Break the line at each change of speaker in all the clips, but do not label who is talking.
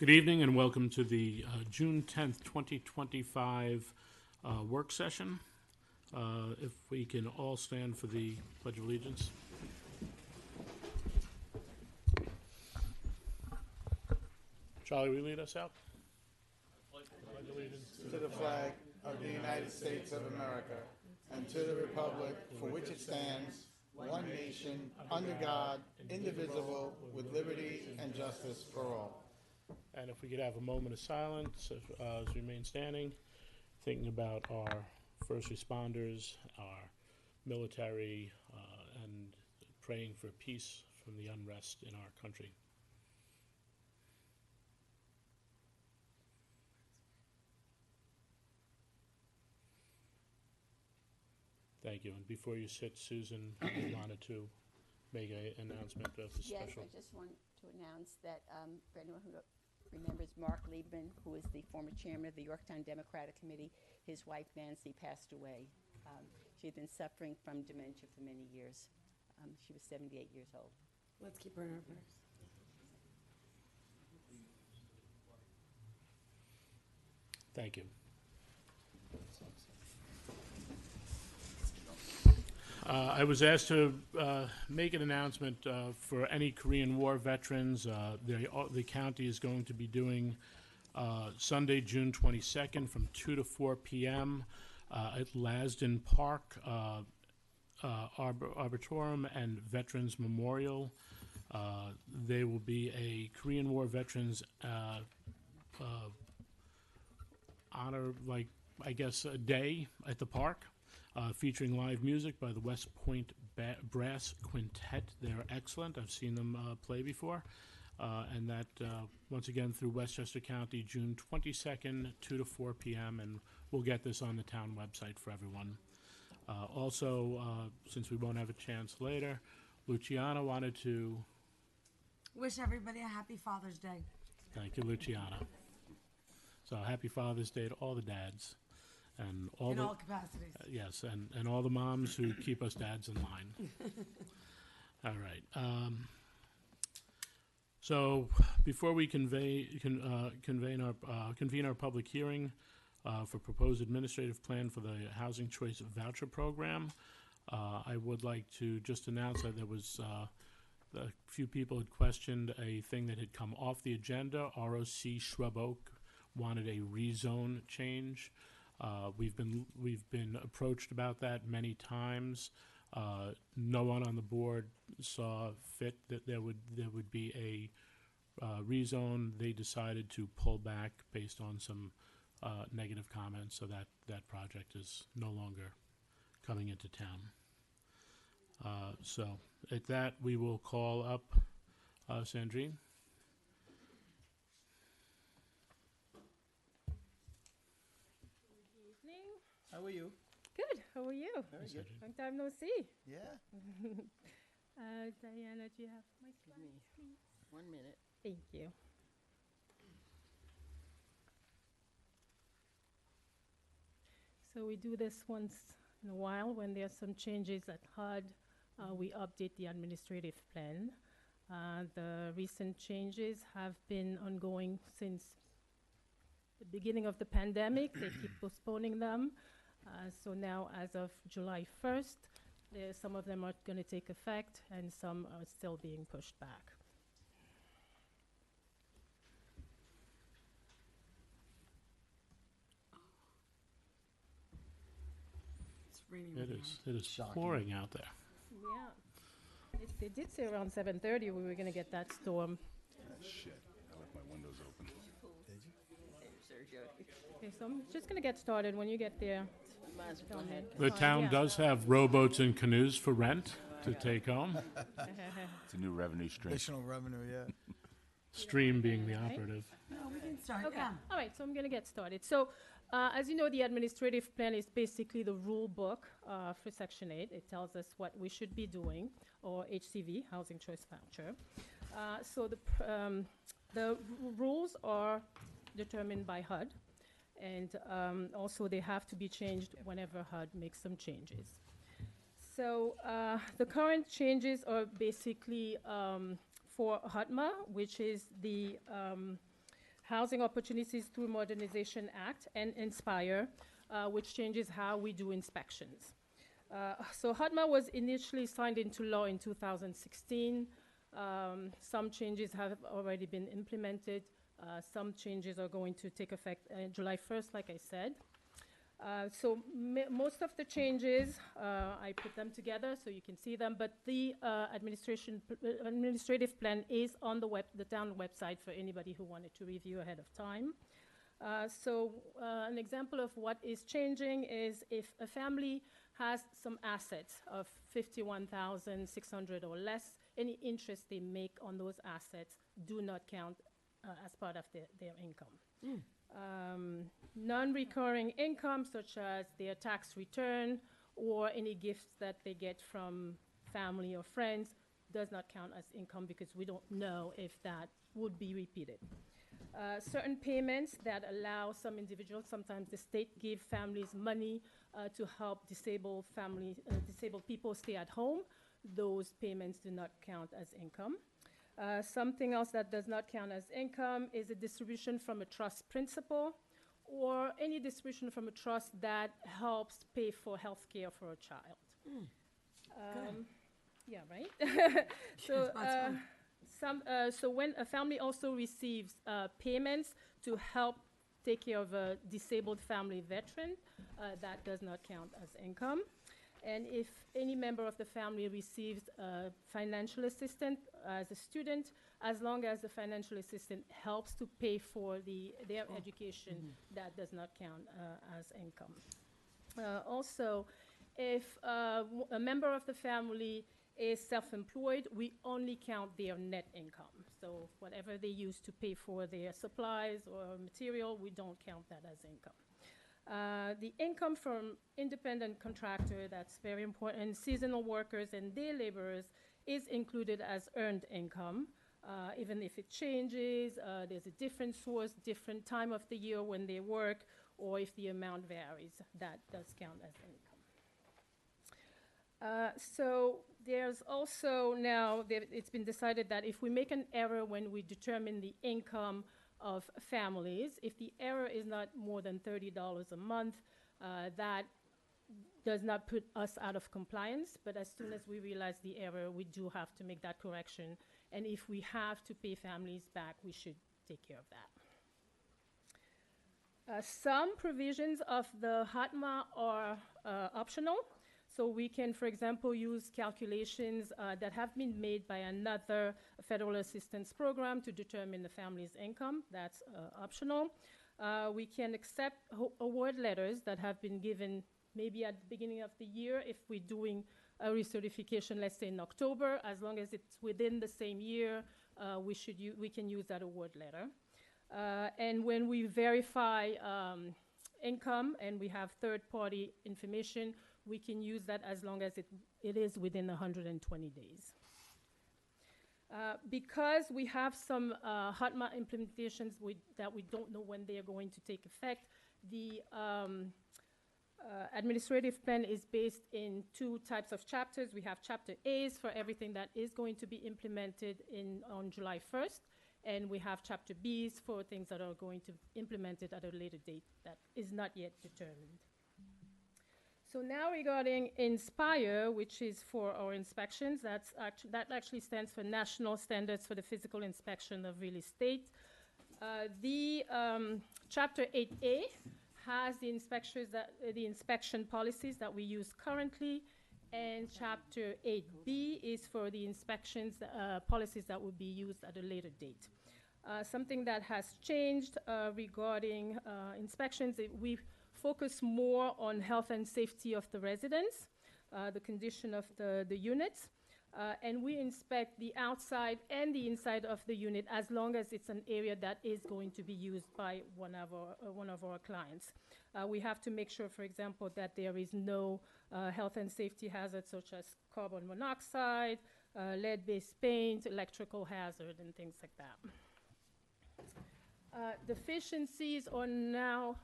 Good evening and welcome to the June 10th, 2025 work session. If we can all stand for the Pledge of Allegiance. Charlie, will you lead us out?
Pledge allegiance to the flag of the United States of America and to the republic for which it stands, one nation, under God, indivisible, with liberty and justice for all.
And if we could have a moment of silence as we remain standing, thinking about our first responders, our military, and praying for peace from the unrest in our country. Thank you. And before you sit, Susan, you wanted to make an announcement of the special.
Yes, I just want to announce that for anyone who remembers Mark Liebman, who is the former chairman of the Yorktown Democratic Committee, his wife Nancy passed away. She had been suffering from dementia for many years. She was 78 years old.
Let's keep her in our prayers.
Thank you. I was asked to make an announcement for any Korean War veterans. The county is going to be doing Sunday, June 22nd from 2 to 4 p.m. At Lasden Park, Arboretum and Veterans Memorial. There will be a Korean War veterans honor, I guess, a day at the park. Featuring live music by the West Point Brass Quintet. They're excellent. I've seen them play before. And that, once again, through Westchester County, June 22nd, 2 to 4 p.m., and we'll get this on the town website for everyone. Also, since we won't have a chance later, Luciana wanted to...
Wish everybody a happy Father's Day.
Thank you, Luciana. So happy Father's Day to all the dads. And all
in
the,
all capacities.
Yes, and all the moms who keep us dads in line. All right. So before we convene our public hearing for proposed administrative plan for the Housing Choice Voucher Program, I would like to just announce that there was a few people had questioned a thing that had come off the agenda. ROC Shrub Oak wanted a rezone change. We've been approached about that many times. No one on the board saw fit that there would be a rezone. They decided to pull back based on some negative comments, so that project is no longer coming into town. So at that, we will call up Sandrine.
How are you?
Good. How are you?
Very good.
Long time no see.
Yeah.
Diana, do you have my slides, please?
1 minute.
Thank you. So we do this once in a while when there are some changes at HUD. We update the administrative plan. The recent changes have been ongoing since the beginning of the pandemic. They keep postponing them. So now, as of July 1st, some of them are going to take effect, and some are still being pushed back.
It's raining.
It is pouring out there.
Yeah. They did say around 7:30 we were going to get that storm.
Shit. I left my windows open.
Okay, so I'm just going to get started. When you get there,
Go ahead.
The town does have rowboats and canoes for rent to take home.
It's a new revenue stream.
Additional revenue, yeah.
Stream being the operative.
No, we can start.
Okay.
Yeah.
All right, so I'm going to get started. So, as you know, the administrative plan is basically the rule book for Section 8. It tells us what we should be doing, or HCV, Housing Choice Voucher. So the rules are determined by HUD, and also they have to be changed whenever HUD makes some changes. So the current changes are basically for HUDMA, which is the Housing Opportunities Through Modernization Act, and INSPIRE, which changes how we do inspections. So HOTMA was initially signed into law in 2016. Some changes have already been implemented. Some changes are going to take effect July 1st, like I said. So most of the changes, I put them together so you can see them, but the administrative plan is on the town website for anybody who wanted to review ahead of time. An example of what is changing is if a family has some assets of $51,600 or less, any interest they make on those assets do not count as part of their income. Non-recurring income, such as their tax return or any gifts that they get from family or friends, does not count as income because we don't know if that would be repeated. Certain payments that allow some individuals, sometimes the state give families money to help disabled people stay at home. Those payments do not count as income. Something else that does not count as income is a distribution from a trust principal or any distribution from a trust that helps pay for health care for a child. Yeah, right? So when a family also receives payments to help take care of a disabled family veteran, that does not count as income. And if any member of the family receives financial assistance as a student, as long as the financial assistant helps to pay for their education, that does not count as income. Also, if a member of the family is self-employed, we only count their net income. So whatever they use to pay for their supplies or material, we don't count that as income. The income from independent contractor, that's very important, seasonal workers and day laborers is included as earned income. Even if it changes, there's a different source, different time of the year when they work, or if the amount varies, that does count as income. So there's also now, it's been decided that if we make an error when we determine the income of families, if the error is not more than $30 a month, that does not put us out of compliance, but as soon as we realize the error, we do have to make that correction. And if we have to pay families back, we should take care of that. Some provisions of the HOTMA are optional. So we can, for example, use calculations that have been made by another federal assistance program to determine the family's income. That's optional. We can accept award letters that have been given maybe at the beginning of the year if we're doing a recertification, let's say in October. As long as it's within the same year, we can use that award letter. And when we verify income and we have third-party information, we can use that as long as it is within 120 days. Because we have some HOTMA implementations that we don't know when they are going to take effect, the administrative plan is based in two types of chapters. We have chapter A's for everything that is going to be implemented on July 1st, and we have chapter B's for things that are going to be implemented at a later date that is not yet determined. So now regarding INSPIRE, which is for our inspections, that actually stands for National Standards for the Physical Inspection of Real Estate. The Chapter 8A has the inspection policies that we use currently, and Chapter 8B is for the inspections policies that will be used at a later date. Something that has changed regarding inspections, we focus more on health and safety of the residents, the condition of the units, and we inspect the outside and the inside of the unit as long as it's an area that is going to be used by one of our clients. We have to make sure, for example, that there is no health and safety hazards such as carbon monoxide, lead-based paint, electrical hazard, and things like that. Deficiencies are now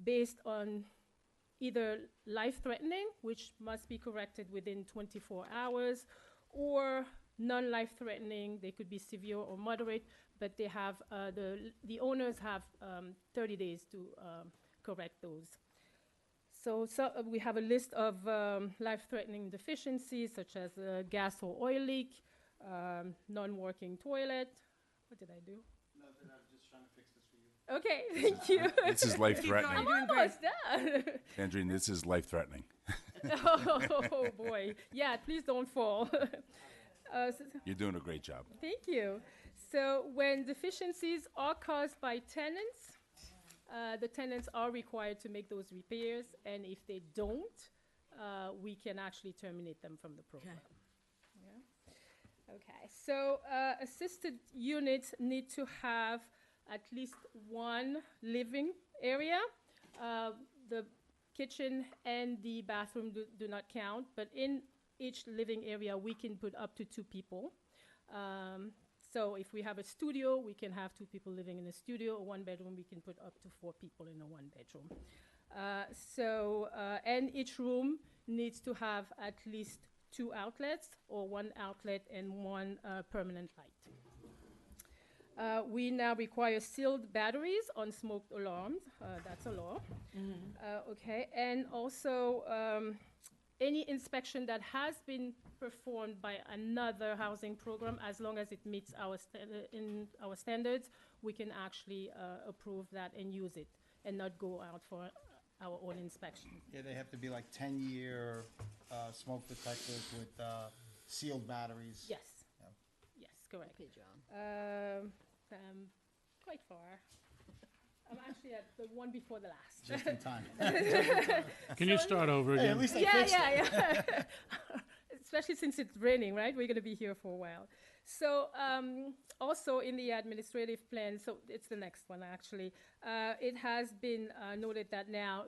based on either life-threatening, which must be corrected within 24 hours, or non-life-threatening. They could be severe or moderate, but they have, the owners have 30 days to correct those. So we have a list of life-threatening deficiencies such as gas or oil leak, non-working toilet. What did I do?
Nothing, I'm just trying to fix this for you.
Okay, thank you.
This is life-threatening.
I'm almost done.
Andrine, this is life-threatening.
Oh, boy. Yeah, please don't fall.
You're doing a great job.
Thank you. So when deficiencies are caused by tenants, the tenants are required to make those repairs, and if they don't, we can actually terminate them from the program. Yeah. Okay, so assisted units need to have at least one living area. The kitchen and the bathroom do not count, but in each living area, we can put up to 2 people. So if we have a studio, we can have 2 people living in a studio. Or 1 bedroom, we can put up to 4 people in a 1 bedroom. And each room needs to have at least 2 outlets, or 1 outlet and 1 permanent light. We now require sealed batteries on smoked alarms. That's a law. Okay, and also any inspection that has been performed by another housing program, as long as it meets our standards, we can actually approve that and use it, and not go out for our own inspection.
Yeah, they have to be like 10-year smoke detectors with sealed batteries.
Yes.
Yeah.
Yes, correct.
Good job.
Quite far. I'm actually at the one before the last.
Just in time.
Can you start over
Hey,
again?
at least I
Yeah,
fixed it.
yeah. Especially since it's raining, right? We're going to be here for a while. So also in the administrative plan, so it's the next one actually, it has been noted that now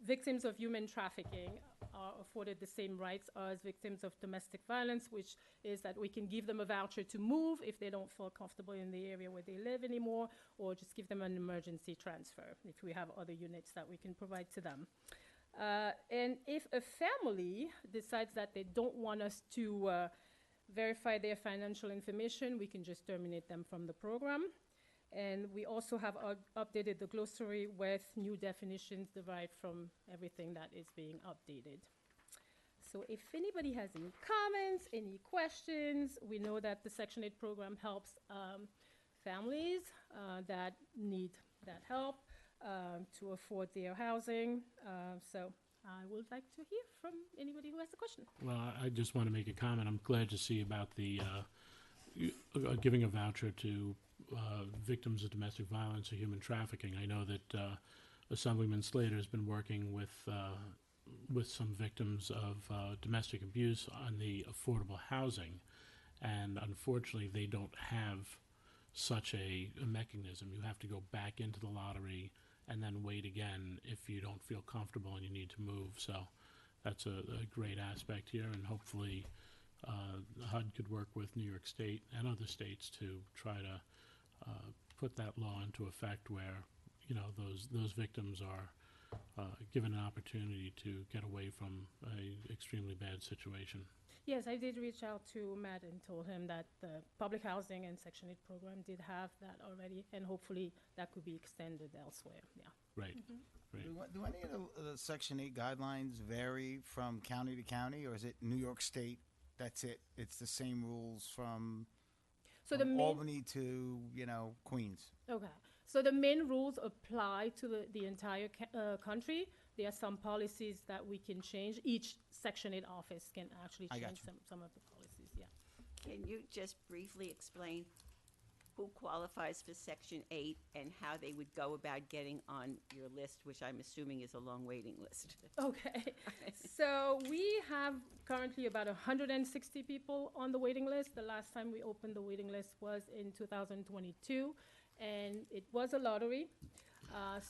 victims of human trafficking are afforded the same rights as victims of domestic violence, which is that we can give them a voucher to move if they don't feel comfortable in the area where they live anymore, or just give them an emergency transfer if we have other units that we can provide to them. And if a family decides that they don't want us to verify their financial information, we can just terminate them from the program. And we also have updated the glossary with new definitions derived from everything that is being updated. So if anybody has any comments, any questions, we know that the Section 8 program helps families that need that help to afford their housing. So I would like to hear from anybody who has a question.
Well, I just want to make a comment. I'm glad to see about the giving a voucher to victims of domestic violence or human trafficking. I know that Assemblyman Slater has been working with some victims of domestic abuse on the affordable housing, and unfortunately they don't have such a mechanism. You have to go back into the lottery and then wait again if you don't feel comfortable and you need to move. So that's a great aspect here, and hopefully HUD could work with New York State and other states to try to put that law into effect where, you know, those victims are given an opportunity to get away from a extremely bad situation.
Yes, I did reach out to Matt and told him that the public housing and Section 8 program did have that already, and hopefully that could be extended elsewhere. Yeah.
Right. Right.
Do any of the Section 8 guidelines vary from county to county, or is it New York State? That's it. It's the same rules from Albany to, Queens.
Okay. So the main rules apply to the entire country. There are some policies that we can change. Each Section 8 office can actually change some of the policies, yeah.
Can you just briefly explain who qualifies for Section 8 and how they would go about getting on your list, which I'm assuming is a long waiting list?
Okay. So we have currently about 160 people on the waiting list. The last time we opened the waiting list was in 2022, and it was a lottery.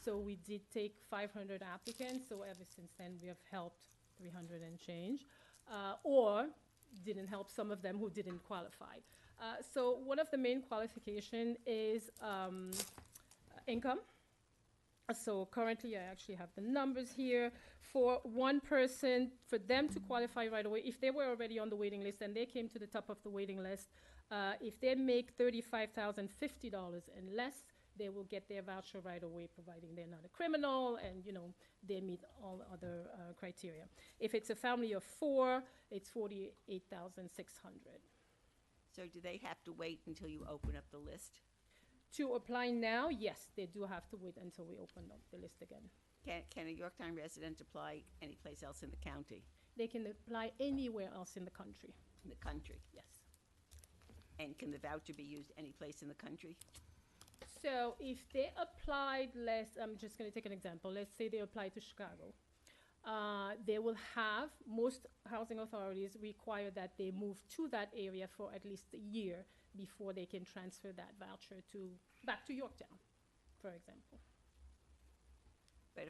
So we did take 500 applicants. So ever since then, we have helped 300 and change, or didn't help some of them who didn't qualify. So one of the main qualification is income. So currently, I actually have the numbers here. For one person, for them to qualify right away, if they were already on the waiting list and they came to the top of the waiting list, if they make $35,050 and less, they will get their voucher right away, providing they're not a criminal and, they meet all other criteria. If it's a family of 4, it's $48,600.
So do they have to wait until you open up the list?
To apply now, yes, they do have to wait until we open up the list again.
Can a Yorktown resident apply anyplace else in the county,
They can apply anywhere else in the country,
in the country?
yes.
And can the voucher be used any place in the country?
So if they applied I'm just going to take an example. Let's say they applied to Chicago. They will have, most housing authorities require that they move to that area for at least a year before they can transfer that voucher back to Yorktown, for example.
But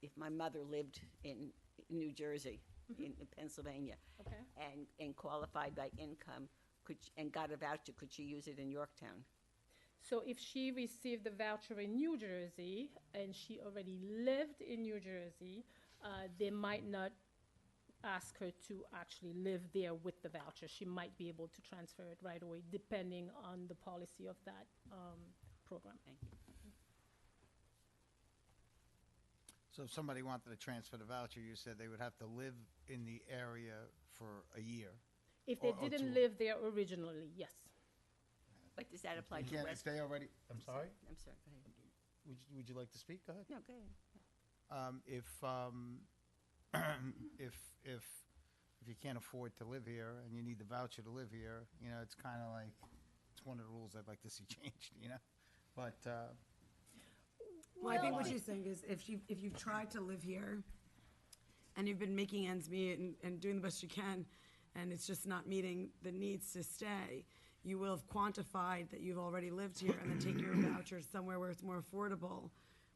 if my mother lived in New Jersey, in Pennsylvania,
Okay.
and qualified by income, and got a voucher, could she use it in Yorktown?
So if she received the voucher in New Jersey and she already lived in New Jersey, they might not ask her to actually live there with the voucher. She might be able to transfer it right away, depending on the policy of that program.
Thank you.
So if somebody wanted to transfer the voucher, you said they would have to live in the area for a year.
If they
Or
didn't
two.
live there originally, yes.
But does that apply to
Again, if
rest?
they already, I'm sorry,
I'm sorry, go ahead.
would you like to speak? Go ahead.
No, go ahead.
If you can't afford to live here and you need the voucher to live here, it's kind of like, it's one of the rules I'd like to see changed, But,
Well, I think what she's saying is if you've tried to live here and you've been making ends meet and doing the best you can, and it's just not meeting the needs to stay, you will have quantified that you've already lived here and then take your voucher somewhere where it's more affordable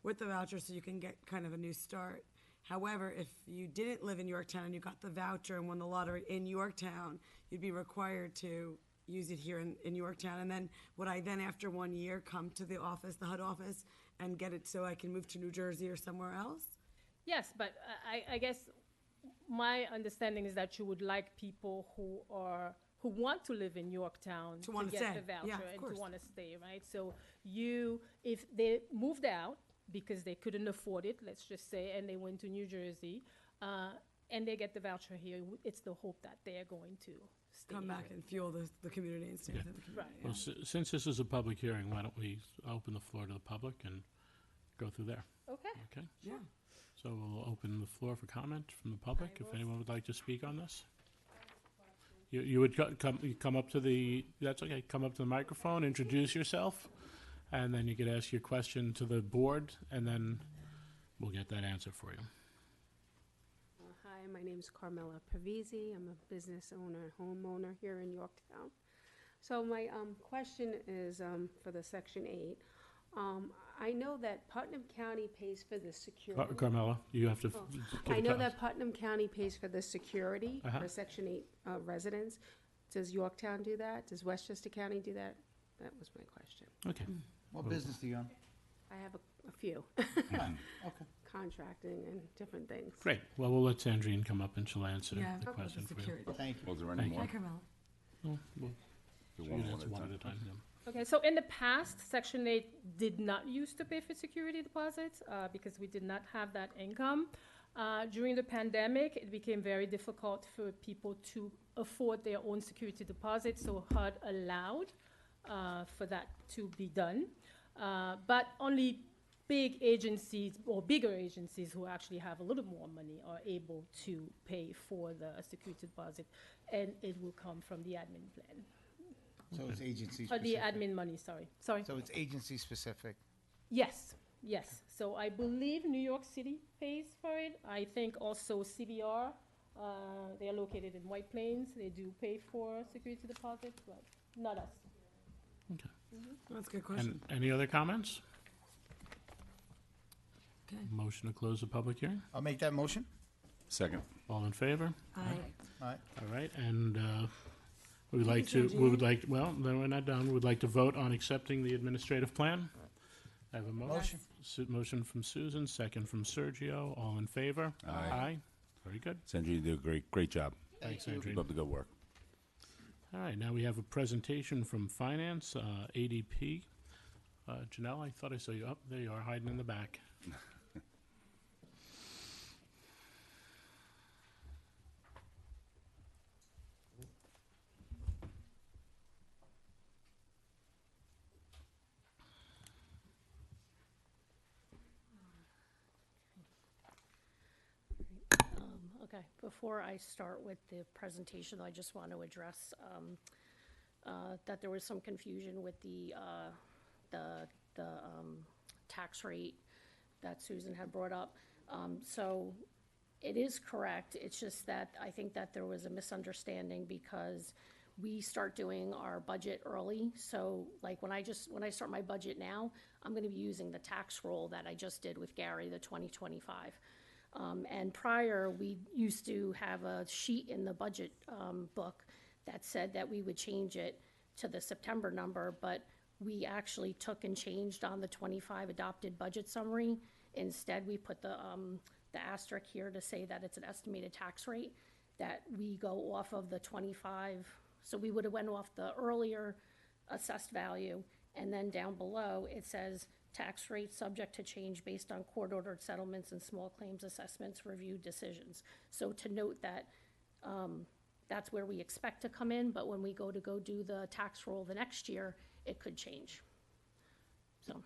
with the voucher so you can get kind of a new start. However, if you didn't live in Yorktown and you got the voucher and won the lottery in Yorktown, you'd be required to use it here in Yorktown. And then would I then, after 1 year, come to the office, the HUD office, and get it so I can move to New Jersey or somewhere else?
Yes, but I guess my understanding is that you would like people who want to live in Yorktown
To wanna
get
stay.
the voucher
Yeah, of
and
course.
to want to stay, right? So if they moved out because they couldn't afford it, let's just say, and they went to New Jersey, and they get the voucher here, it's the hope that they're going to stay
Come
here.
back and fuel the community and stay
Yeah.
within the community.
Right.
Well, since this is a public hearing, why don't we open the floor to the public and go through there,
Okay.
okay?
Yeah.
So we'll open the floor for comment from the public, if anyone would like to speak on this. You would come up to that's okay, come up to the microphone, introduce yourself, and then you could ask your question to the board, and then we'll get that answer for you.
Hi, my name is Carmela Pavese. I'm a business owner, homeowner here in Yorktown. So my question is for the Section 8. I know that Putnam County pays for the security.
Carmela, you have to.
I know that Putnam County pays for the security
Uh-huh.
for Section 8 residents. Does Yorktown do that? Does Westchester County do that? That was my question.
Okay,
what business do you own?
I have a few,
Okay.
contracting and different things.
great. Well, we'll let Sandrine come up and she'll answer
Yeah,
the
with the
question for you.
security.
Thank you.
Was there
Thank
any
you.
more?
Hi, Carmela.
We'll
Do
you
one
can
more
answer one at a time. yeah.
Okay, so in the past, Section 8 did not used to pay for security deposits because we did not have that income. During the pandemic, it became very difficult for people to afford their own security deposits, so HUD allowed for that to be done. But only big agencies or bigger agencies who actually have a little more money are able to pay for the security deposit, and it will come from the admin plan.
So it's agency
Or the
specific.
admin money, sorry.
So it's agency specific.
Yes, yes. So I believe New York City pays for it. I think also CBR, they're located in White Plains. They do pay for security deposits, but not us.
Okay.
That's a good question.
And any other comments?
Okay.
Motion to close the public hearing?
I'll make that motion.
Second.
All in favor?
Aye.
All right.
All right, and we would
Thank
like
you,
to, we would
Sandrine.
like, well, then we're not done. We'd like to vote on accepting the administrative plan I have a motion. Motion from Susan, second from Sergio. All in favor? Aye. Very good.
Sandra, you do a great job.
Thanks,
you.
Andrew.
Keep up the good work.
All right, now we have a presentation from Finance, ADP. Janelle, I thought I saw you up. There you are, hiding in the back.
Okay, before I start with the presentation, I just want to address that there was some confusion with the tax rate that Susan had brought up. So it is correct, it's just that I think that there was a misunderstanding because we start doing our budget early. So like when I start my budget now, I'm going to be using the tax roll that I just did with Gary, the 2025. And prior, we used to have a sheet in the budget book that said that we would change it to the September number, but we actually took and changed on the 25 adopted budget summary. Instead, we put the asterisk here to say that it's an estimated tax rate, that we go off of the 25. So we would have went off the earlier assessed value, and then down below, it says tax rate subject to change based on court-ordered settlements and small claims assessments review decisions. So to note that that's where we expect to come in, but when we go do the tax roll the next year, it could change. So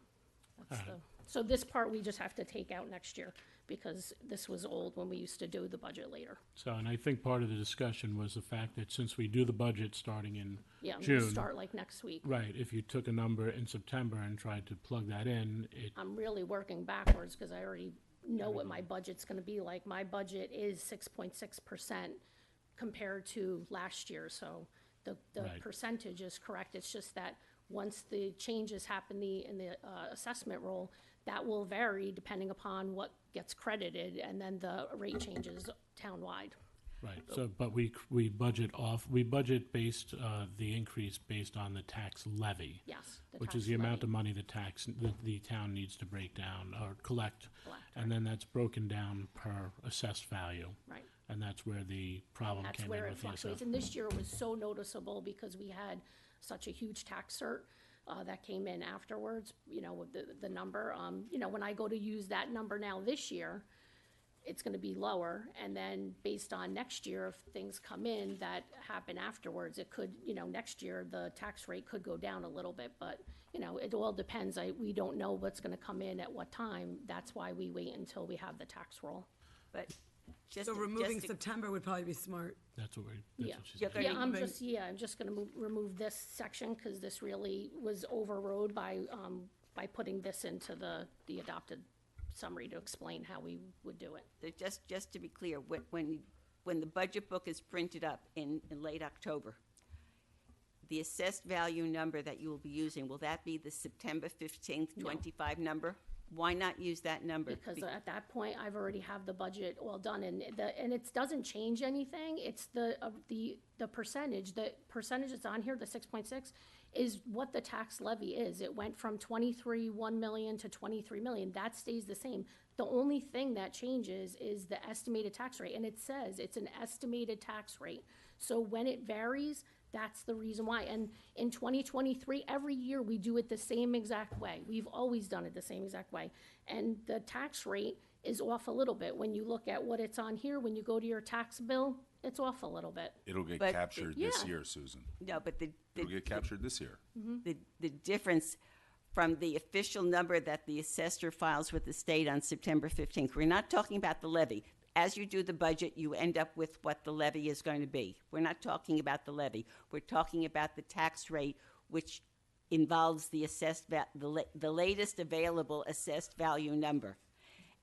that's so this part we just have to take out next year because this was old when we used to do the budget later.
So, and I think part of the discussion was the fact that since we do the budget starting in
Yeah, I'm gonna
June.
start like next week.
Right, if you took a number in September and tried to plug that in,
I'm really working backwards because I already know what my budget's gonna be like. My budget is 6.6% compared to last year, so the
Right.
percentage is correct. It's just that once the changes happen in the assessment roll, that will vary depending upon what gets credited, and then the rate changes townwide.
right, so, but we budget based, the increase based on the tax levy.
Yes.
Which is the amount of money the town needs to break down or collect.
Collect,
And then that's broken down per assessed value.
Right.
And that's where the problem
That's
came in
where it
with the
fluctuates.
assessment.
And this year was so noticeable because we had such a huge tax cert that came in afterwards, with the number. When I go to use that number now this year, it's gonna be lower. And then based on next year, if things come in that happen afterwards, it could, next year, the tax rate could go down a little bit. But, it all depends. We don't know what's gonna come in at what time. That's why we wait until we have the tax roll.
But just
So
to-
removing
just to-
September would probably be smart.
That's what
Yeah.
she
You're
said.
gonna
Yeah,
remove-
I'm just gonna remove this section, because this really was overrode by putting this into the adopted summary to explain how we would do it.
So just to be clear, when the budget book is printed up in late October, the assessed value number that you will be using, will that be the September 15th, 25 number? Why not use that number?
Because at that point, I've already have the budget all done, and it doesn't change anything. It's the percentage that's on here, the 6.6, is what the tax levy is. It went from 1 million to 23 million. That stays the same. The only thing that changes is the estimated tax rate, and it says it's an estimated tax rate. So when it varies, that's the reason why. And in 2023, every year we do it the same exact way. We've always done it the same exact way. And the tax rate is off a little bit. When you look at what it's on here, when you go to your tax bill, it's off a little bit.
It'll get
But-
captured this
Yeah.
year, Susan.
No, but
It'll get captured this year.
the difference from the official number that the assessor files with the state on September 15th, we're not talking about the levy. As you do the budget, you end up with what the levy is going to be. We're not talking about the levy. We're talking about the tax rate, which involves the the latest available assessed value number.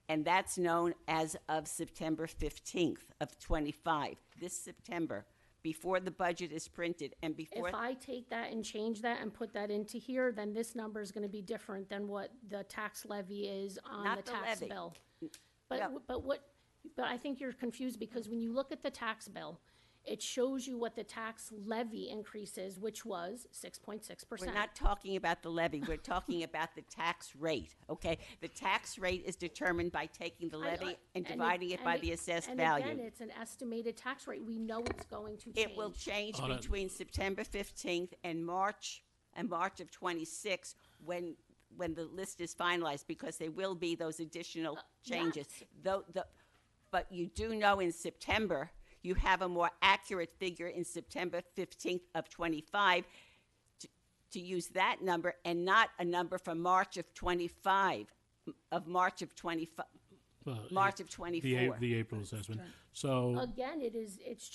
And that's known as of September 15th of 25, this September, before the budget is printed and before.
If I take that and change that and put that into here, then this number is gonna be different than what the tax levy is on
Not
the
the
tax
levy.
bill.
No.
But I think you're confused, because when you look at the tax bill, it shows you what the tax levy increase is, which was 6.6%.
We're not talking about the levy, we're talking about the tax rate, okay? The tax rate is determined by taking the levy and dividing it by the assessed
And
value.
again, it's an estimated tax rate. We know it's going to change.
It will change
Hold on.
between September 15th and March of 26, when the list is finalized, because there will be those additional changes. But you do know in September, you have a more accurate figure in September 15th of 25 to use that number and not a number from March of 25, March of 24.
The April assessment. So,
Again, it's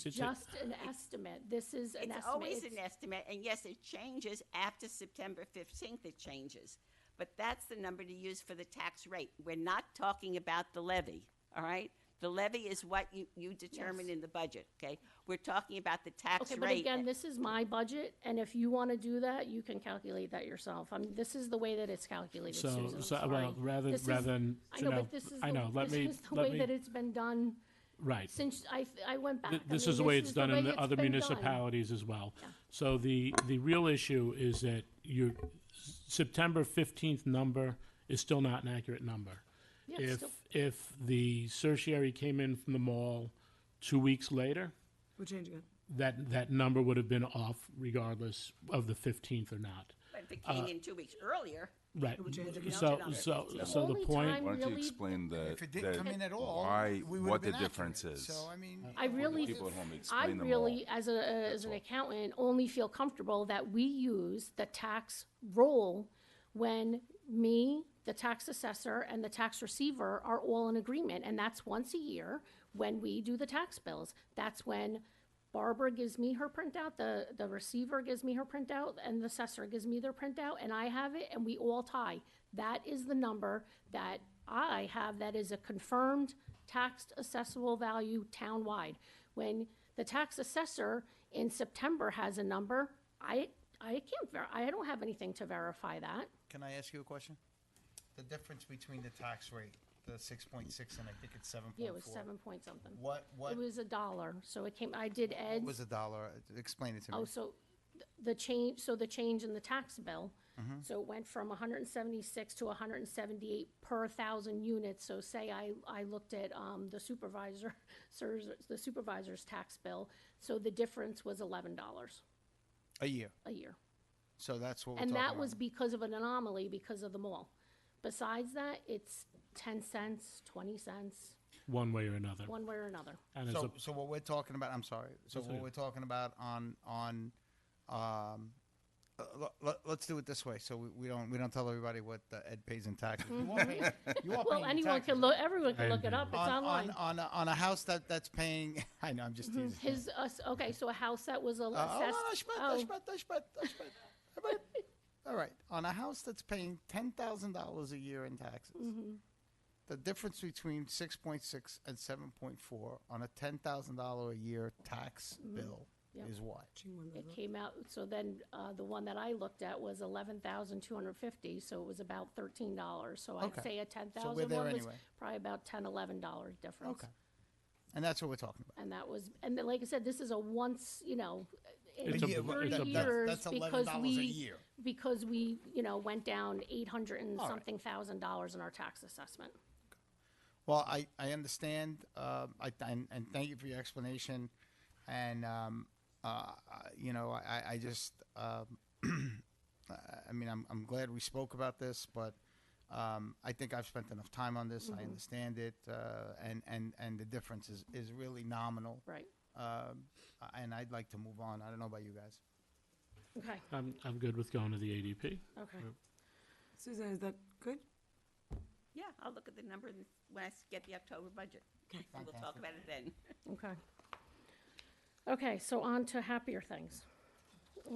just an estimate. This is an estimate.
It's always an estimate, and yes, it changes after September 15th, it changes. But that's the number to use for the tax rate. We're not talking about the levy, all right? The levy is what you determine
Yes.
in the budget, okay? We're talking about the tax
Okay,
rate.
but again, this is my budget, and if you want to do that, you can calculate that yourself. I mean, this is the way that it's calculated, Susan. I'm sorry.
well, rather
This is-
than,
I know, but this is
I know, let
this
me,
is the
let
way
me,
that it's been done
right.
since I went back.
This
I
is the
mean,
way
this
it's done
the
in
way
the
it's
other
been done.
municipalities as well. So the real issue is that your September 15th number is still not an accurate number.
Yeah, it's still-
If the certiorari came in from the mall 2 weeks later,
We're changing it.
that number would have been off regardless of the 15th or not.
But if it came in 2 weeks earlier,
Right.
would change the
So
number.
the
only
point,
time-
Why don't you
Really?
explain the,
If it didn't come in at all,
why,
we would
what
have
the
been
difference
accurate.
is?
So, I mean,
I really,
people at home,
I
explain them
really,
all.
as an accountant, only feel comfortable that we use the tax roll when me, the tax assessor, and the tax receiver are all in agreement, and that's once a year when we do the tax bills. That's when Barbara gives me her printout, the receiver gives me her printout, and the assessor gives me their printout, and I have it, and we all tie. That is the number that I have that is a confirmed taxed assessable value townwide. When the tax assessor in September has a number, I don't have anything to verify that.
can I ask you a question? The difference between the tax rate, the 6.6 and I think it's 7.4.
Yeah, it was 7 point something.
What
It was $1, so it came, I did Ed's.
was a dollar? Explain it to me.
Oh, so the change in the tax bill, so it went from 176 to 178 per 1,000 units. So say I looked at the supervisor's tax bill, so the difference was $11
A year.
a year.
So that's what we're
And
talking
that
about.
was because of an anomaly, because of the mall. Besides that, it's 10 cents, 20 cents,
one way or another.
one way or another.
And as
So,
a,
so what we're talking about, I'm sorry. So what we're talking about let's do it this way. So we don't tell everybody what Ed pays in taxes. You are paying, you are
Well,
paying
anyone
taxes.
can look, everyone can look it up, it's online.
On a house that's paying, I know, I'm just teasing.
Okay, so a house that was
Oh,
assessed.
All right, on a house that's paying $10,000 a year in taxes, the difference between 6.6 and 7.4 on a $10,000 a year tax bill
Yep.
is what?
It came out, so then, the one that I looked at was 11,250, so it was about $13. So I'd
Okay.
say a
So we're
10,000
there
one was
anyway.
probably about $10, $11 difference.
Okay. And that's what we're talking about.
And that was, and then, like I said, this is a once, in
It's a-
30
it's a-
years,
that's
because
$11 a
we,
year.
because we, went down 800 and
All right.
something $1,000 in our tax assessment.
Well, I understand, and thank you for your explanation. And, I just, I mean, I'm glad we spoke about this, but I think I've spent enough time on this. I understand it, and the difference is really nominal.
Right,
And I'd like to move on. I don't know about you guys.
okay,
I'm good with going to the ADP.
okay.
Susan, is that good?
Yeah, I'll look at the number when I get the October budget. And we'll talk about it then.
Okay. Okay, so on to happier things.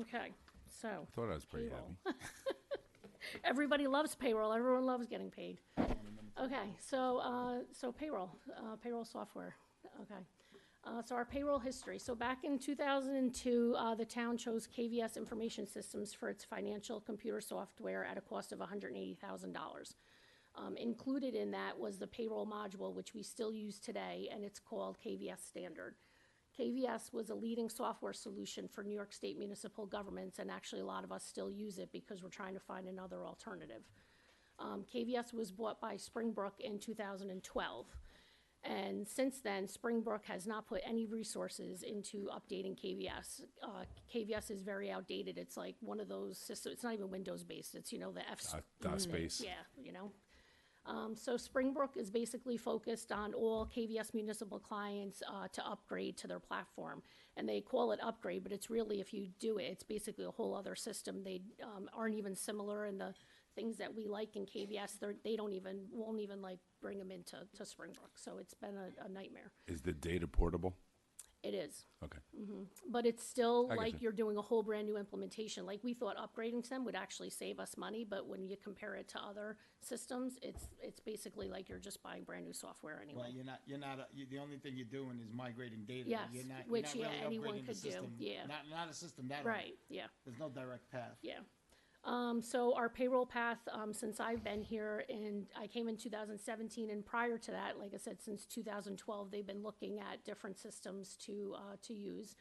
Okay, so,
Thought I was pretty
payroll.
happy.
Everybody loves payroll, everyone loves getting paid. Okay, so payroll software, okay. So our payroll history, so back in 2002, the town chose KVS Information Systems for its financial computer software at a cost of $180,000. Included in that was the payroll module, which we still use today, and it's called KVS Standard. KVS was a leading software solution for New York State municipal governments, and actually a lot of us still use it because we're trying to find another alternative. KVS was bought by Springbrook in 2012. And since then, Springbrook has not put any resources into updating KVS. KVS is very outdated. It's like one of those systems, it's not even Windows-based. It's, the F.
DOS-based.
Yeah, So Springbrook is basically focused on all KVS municipal clients to upgrade to their platform. And they call it upgrade, but it's really, if you do it, it's basically a whole other system. They aren't even similar, and the things that we like in KVS, won't even like bring them into Springbrook. So it's been a nightmare.
Is the data portable?
It is.
Okay.
But it's still
I
like
gotcha.
you're doing a whole brand new implementation. Like we thought upgrading to them would actually save us money, but when you compare it to other systems, it's basically like you're just buying brand new software anyway.
Well, the only thing you're doing is migrating data.
Yes,
You're not
which,
really
anyone
upgrading the
could do,
system.
yeah.
Not a system that old.
Right, yeah.
There's no direct path.
Yeah. So our payroll path, since I've been here, and I came in 2017, and prior to that, like I said, since 2012, they've been looking at different systems to use.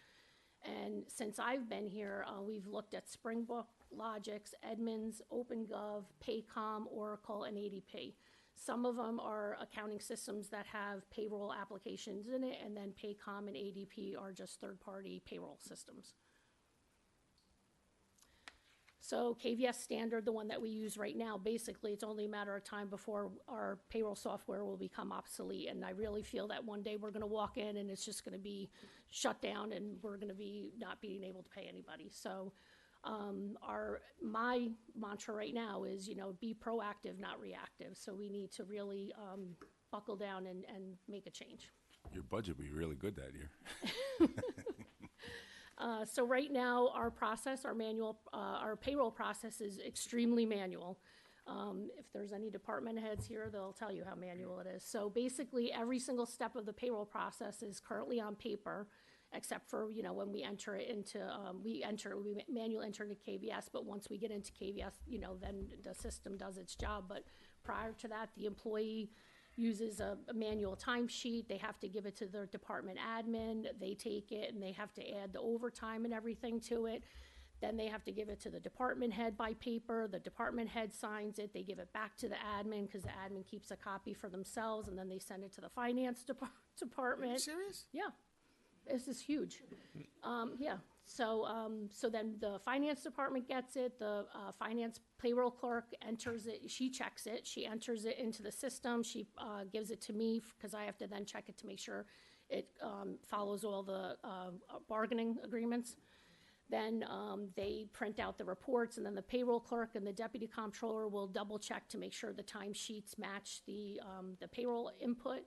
And since I've been here, we've looked at Springbrook, Logix, Edmunds, OpenGov, Paycom, Oracle, and ADP. Some of them are accounting systems that have payroll applications in it, and then Paycom and ADP are just third-party payroll systems. So KVS Standard, the one that we use right now, basically it's only a matter of time before our payroll software will become obsolete. And I really feel that one day we're going to walk in and it's just going to be shut down and we're going to be not being able to pay anybody. So my mantra right now is, be proactive, not reactive. So we need to really buckle down and make a change.
Your budget will be really good that year.
So right now, our process, our payroll process is extremely manual. If there's any department heads here, they'll tell you how manual it is. So basically, every single step of the payroll process is currently on paper, except for, when we enter it into, we manually enter into KVS, but once we get into KVS, then the system does its job. But prior to that, the employee uses a manual timesheet. They have to give it to their department admin. They take it and they have to add the overtime and everything to it. Then they have to give it to the department head by paper. The department head signs it. They give it back to the admin because the admin keeps a copy for themselves, and then they send it to the finance department.
Are you serious?
Yeah, this is huge. Yeah. So then the finance department gets it, the finance payroll clerk enters it, she checks it, she enters it into the system, she gives it to me because I have to then check it to make sure it follows all the bargaining agreements. Then they print out the reports, and then the payroll clerk and the deputy comptroller will double check to make sure the timesheets match the payroll input.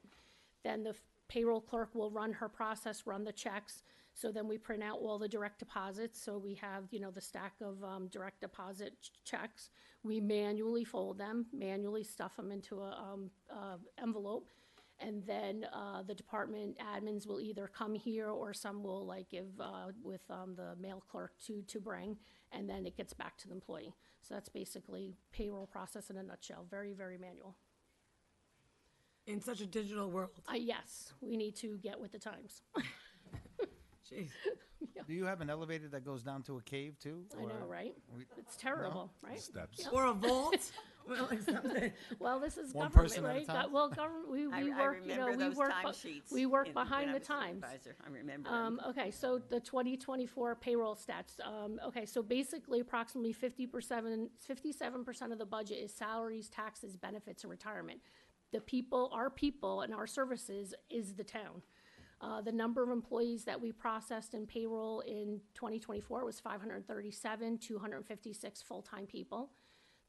Then the payroll clerk will run her process, run the checks. So then we print out all the direct deposits. So we have, the stack of direct deposit checks. We manually fold them, manually stuff them into a envelope. And then the department admins will either come here or some will give with the mail clerk to bring. And then it gets back to the employee. So that's basically payroll process in a nutshell. Very, very manual.
In such a digital world.
Yes, we need to get with the times.
Jeez.
Do you have an elevator that goes down to a cave too?
I know, right? It's terrible, right?
Steps.
Yeah.
Or a vault. Well, like something.
Well, this is
One
government,
person at a
right?
time?
Well, government, we
I
work,
remember those timesheets.
we work
when
behind
I
the
was
times.
supervisor. I remember them.
Okay, so the 2024 payroll stats. Okay, so basically approximately 57% of the budget is salaries, taxes, benefits, and retirement. Our people and our services is the town. The number of employees that we processed in payroll in 2024 was 537, 256 full-time people.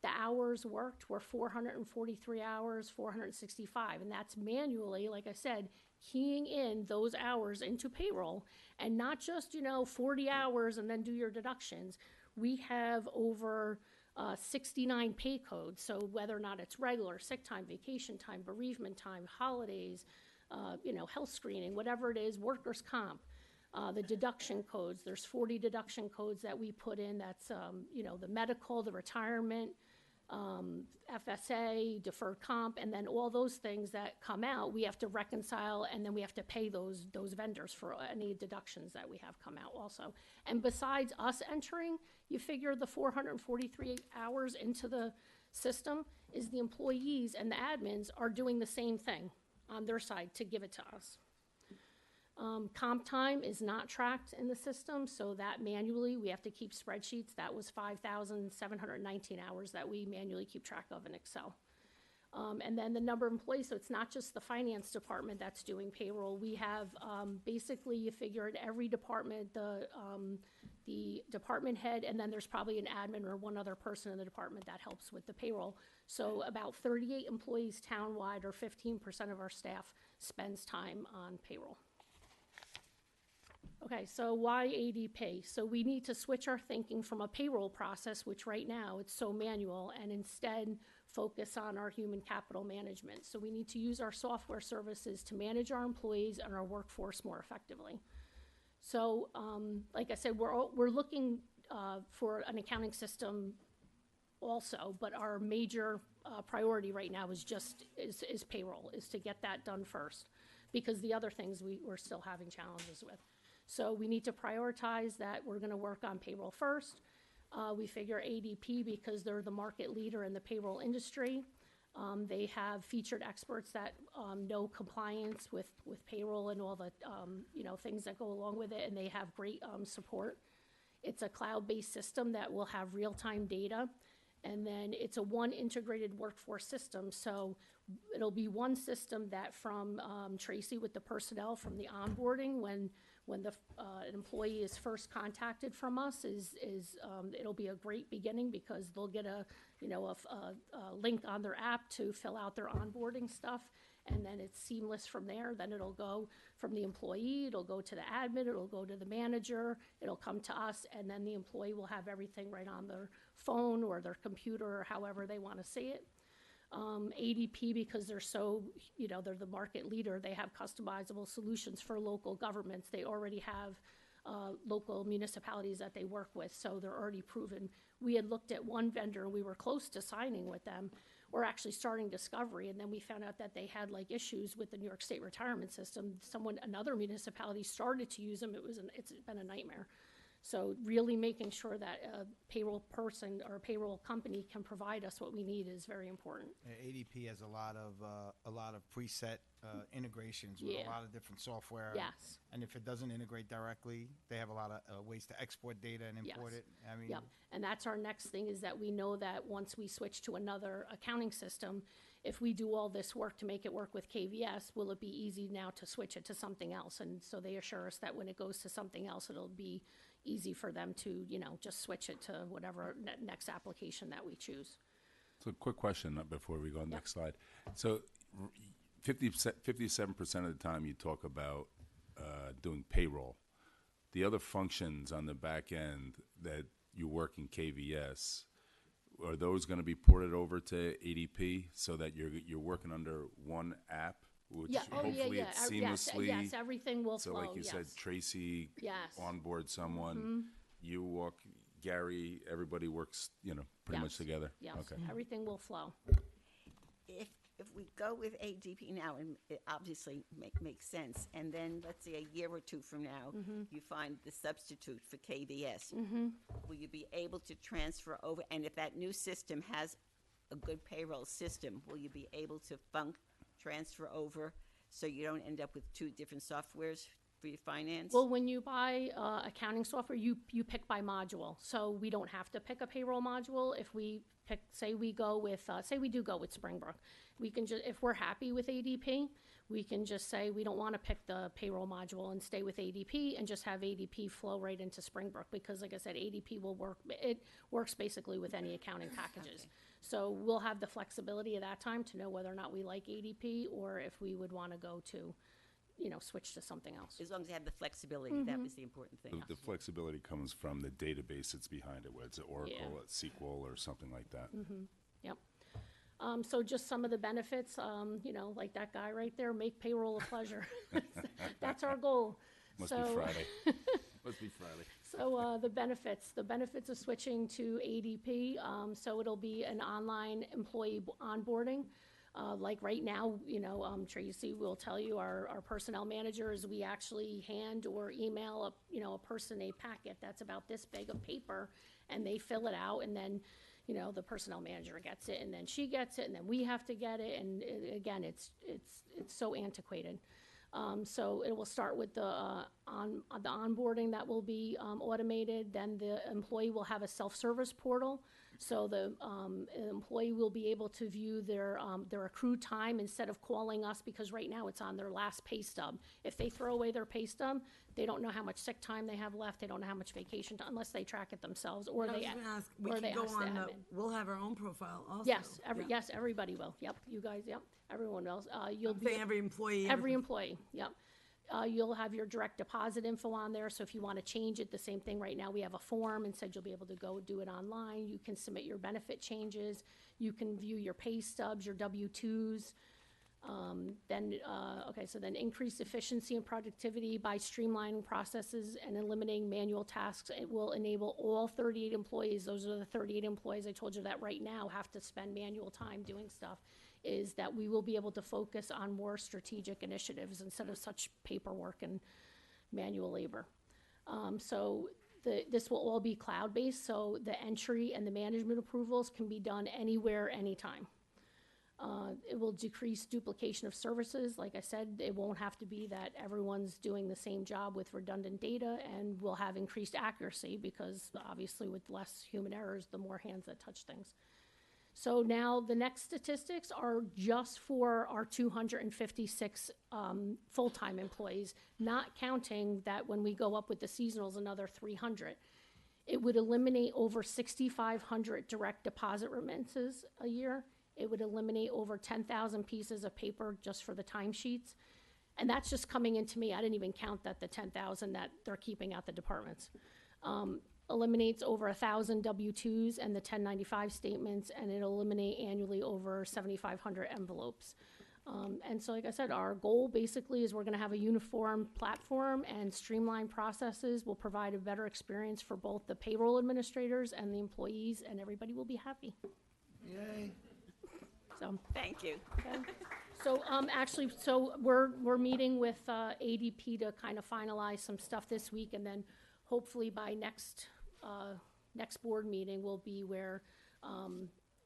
The hours worked were 443 hours, 465, and that's manually, like I said, keying in those hours into payroll, and not just, 40 hours and then do your deductions. We have over 69 pay codes, so whether or not it's regular, sick time, vacation time, bereavement time, holidays, health screening, whatever it is, workers' comp, the deduction codes. There's 40 deduction codes that we put in. That's, the medical, the retirement, FSA, deferred comp, and then all those things that come out, we have to reconcile, and then we have to pay those vendors for any deductions that we have come out also. And besides us entering, you figure the 443 hours into the system is the employees and the admins are doing the same thing on their side to give it to us. Comp time is not tracked in the system, so that manually, we have to keep spreadsheets. That was 5,719 hours that we manually keep track of in Excel. And then the number of employees, so it's not just the finance department that's doing payroll. We have, basically, you figure in every department, the department head, and then there's probably an admin or one other person in the department that helps with the payroll. So about 38 employees townwide, or 15% of our staff spends time on payroll. Okay, so why ADP? So we need to switch our thinking from a payroll process, which right now it's so manual, and instead focus on our human capital management. So we need to use our software services to manage our employees and our workforce more effectively. So, like I said, we're looking for an accounting system also, but our major priority right now is payroll, is to get that done first, because the other things we're still having challenges with. So we need to prioritize that. We're going to work on payroll first. We figure ADP, because they're the market leader in the payroll industry. They have featured experts that know compliance with payroll and all the things that go along with it, and they have great support. It's a cloud-based system that will have real-time data, and then it's a one integrated workforce system. So it'll be one system that from Tracy with the personnel from the onboarding, when the an employee is first contacted from us, it'll be a great beginning, because they'll get a link on their app to fill out their onboarding stuff, and then it's seamless from there. Then it'll go from the employee, it'll go to the admin, it'll go to the manager, it'll come to us, and then the employee will have everything right on their phone or their computer, or however they want to see it. ADP, because they're so, they're the market leader, they have customizable solutions for local governments. They already have local municipalities that they work with, so they're already proven. We had looked at one vendor, and we were close to signing with them, or actually starting discovery, and then we found out that they had issues with the New York State retirement system. Another municipality started to use them. It's been a nightmare. So really making sure that a payroll person or a payroll company can provide us what we need is very important.
ADP has a lot of preset integrations with a lot of different software.
Yes.
And if it doesn't integrate directly, they have a lot of ways to export data and import
Yes.
it. I mean,
Yep, and that's our next thing, is that we know that once we switch to another accounting system, if we do all this work to make it work with KVS, will it be easy now to switch it to something else? And so they assure us that when it goes to something else, it'll be easy for them to, just switch it to whatever next application that we choose.
So quick question before we go on the next slide. So 57% of the time you talk about doing payroll. The other functions on the back end that you work in KVS, are those going to be ported over to ADP so that you're working under one app, which hopefully it seamlessly.
Yes, everything will
So
flow.
like you said, Tracy onboard someone, you walk, Gary, everybody works, pretty much together.
Yes,
Okay.
everything will flow.
If we go with ADP now, and it obviously makes sense, and then let's say a year or two from now, you find the substitute for KVS, will you be able to transfer over? And if that new system has a good payroll system, will you be able to transfer over so you don't end up with two different softwares for your finance?
Well, when you buy accounting software, you pick by module. So we don't have to pick a payroll module. If we pick, say we do go with Springbrook, we can just, if we're happy with ADP, we can just say we don't want to pick the payroll module and stay with ADP and just have ADP flow right into Springbrook, because like I said, ADP it works basically with any accounting packages.
Okay.
So we'll have the flexibility at that time to know whether or not we like ADP, or if we would want to go to, switch to something else.
As long as you have the flexibility, that was the important thing.
The flexibility comes from the database that's behind it, whether it's Oracle, SQL, or something like that.
Yep. So just some of the benefits, like that guy right there, make payroll a pleasure. That's our goal.
Must
So-
be Friday. Must be Friday.
So the benefits of switching to ADP, so it'll be an online employee onboarding. Like right now, Tracy will tell you, our personnel managers, we actually hand or email a person a packet that's about this big of paper, and they fill it out, and then, the personnel manager gets it, and then she gets it, and then we have to get it, and again, it's so antiquated. So it will start with the onboarding that will be automated. Then the employee will have a self-service portal. So the employee will be able to view their accrued time instead of calling us, because right now it's on their last pay stub. If they throw away their pay stub, they don't know how much sick time they have left. They don't know how much vacation time, unless they track it themselves, or
I was
they
gonna ask, we
or they
can go
ask the
on the,
admin.
we'll have our own profile also.
Yes,
Yeah.
yes, everybody will. Yep, you guys, yep, everyone else. You'll
I'm
be
saying every employee.
every employee, yep. You'll have your direct deposit info on there, so if you want to change it, the same thing. Right now, we have a form, instead you'll be able to go do it online. You can submit your benefit changes. You can view your pay stubs, your W-2s. Then increase efficiency and productivity by streamlining processes and eliminating manual tasks. It will enable all 38 employees, those are the 38 employees I told you that right now have to spend manual time doing stuff, is that we will be able to focus on more strategic initiatives instead of such paperwork and manual labor. This will all be cloud-based, so the entry and the management approvals can be done anywhere, anytime. It will decrease duplication of services. Like I said, it won't have to be that everyone's doing the same job with redundant data, and we'll have increased accuracy, because obviously with less human errors, the more hands that touch things. So now the next statistics are just for our 256 full-time employees, not counting that when we go up with the seasonals, another 300. It would eliminate over 6,500 direct deposit remittances a year. It would eliminate over 10,000 pieces of paper just for the timesheets. And that's just coming into me. I didn't even count that the 10,000 that they're keeping out the departments. Eliminates over 1,000 W-2s and the 1095 statements, and it'll eliminate annually over 7,500 envelopes. And so, like I said, our goal basically is we're gonna have a uniform platform, and streamlined processes will provide a better experience for both the payroll administrators and the employees, and everybody will be happy.
Yay.
So,
Thank you.
okay. So, actually, we're meeting with ADP to kind of finalize some stuff this week, and then hopefully by next board meeting will be where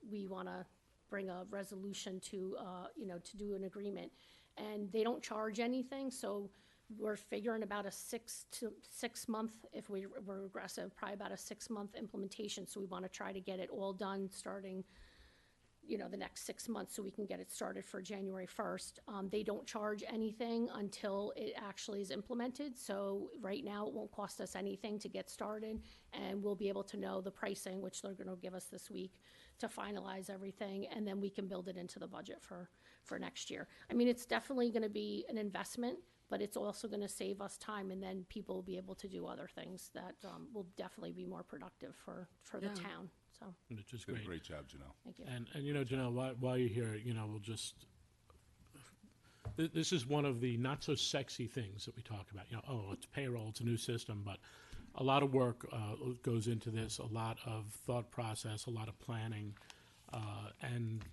we want to bring a resolution to, to do an agreement. And they don't charge anything, so we're figuring about a 6 month, if we're aggressive, probably about a 6-month implementation. So we want to try to get it all done starting, the next 6 months, so we can get it started for January 1st. They don't charge anything until it actually is implemented. So right now, it won't cost us anything to get started, and we'll be able to know the pricing, which they're gonna give us this week, to finalize everything, and then we can build it into the budget for next year. I mean, it's definitely gonna be an investment, but it's also gonna save us time, and then people will be able to do other things that will definitely be more productive for the
Yeah.
town, so,
Which is
Did a
great.
great job, Janelle.
thank you.
And Janelle, while you're here, we'll just, this is one of the not-so-sexy things that we talk about. It's payroll, it's a new system, but a lot of work goes into this, a lot of thought process, a lot of planning. And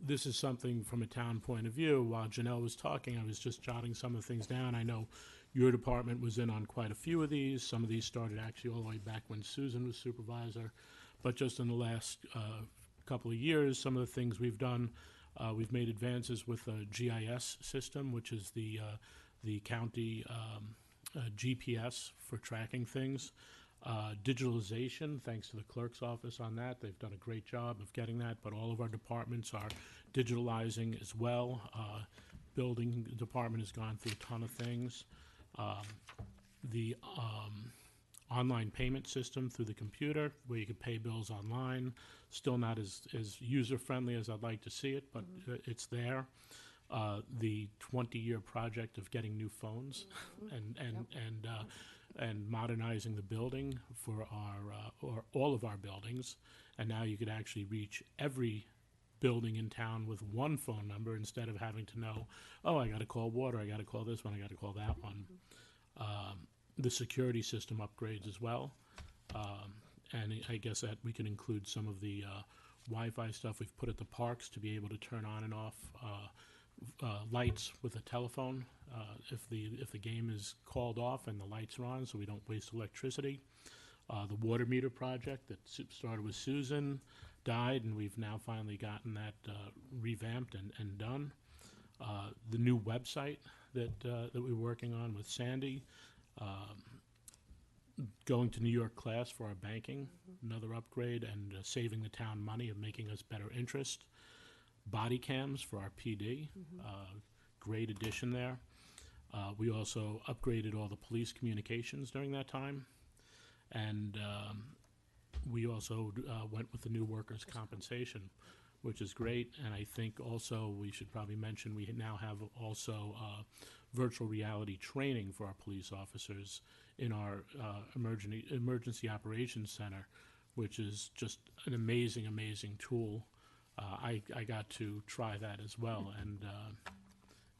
this is something from a town point of view. While Janelle was talking, I was just jotting some of the things down. I know your department was in on quite a few of these. Some of these started actually all the way back when Susan was supervisor. But just in the last couple of years, some of the things we've done, we've made advances with a GIS system, which is the county GPS for tracking things. Digitalization, thanks to the clerk's office on that. They've done a great job of getting that, but all of our departments are digitalizing as well. Building department has gone through a ton of things. The online payment system through the computer, where you can pay bills online, still not as user-friendly as I'd like to see it, but it's there. The 20-year project of getting new phones and modernizing the building for or all of our buildings, and now you could actually reach every building in town with one phone number instead of having to know, I got to call water, I got to call this one, I got to call that one. the security system upgrades as well. And I guess that we can include some of the Wi-Fi stuff we've put at the parks to be able to turn on and off lights with a telephone if the game is called off and the lights are on, so we don't waste electricity. The water meter project that started with Susan died, and we've now finally gotten that revamped and done. The new website that we're working on with Sandy. Going to New York class for our banking, another upgrade, and saving the town money and making us better interest. Body cams for our PD, great addition there. We also upgraded all the police communications during that time. And we also went with the new workers' compensation, which is great. And I think also we should probably mention we now have also virtual reality training for our police officers in our emergency operations center, which is just an amazing, amazing tool. I got to try that as well, and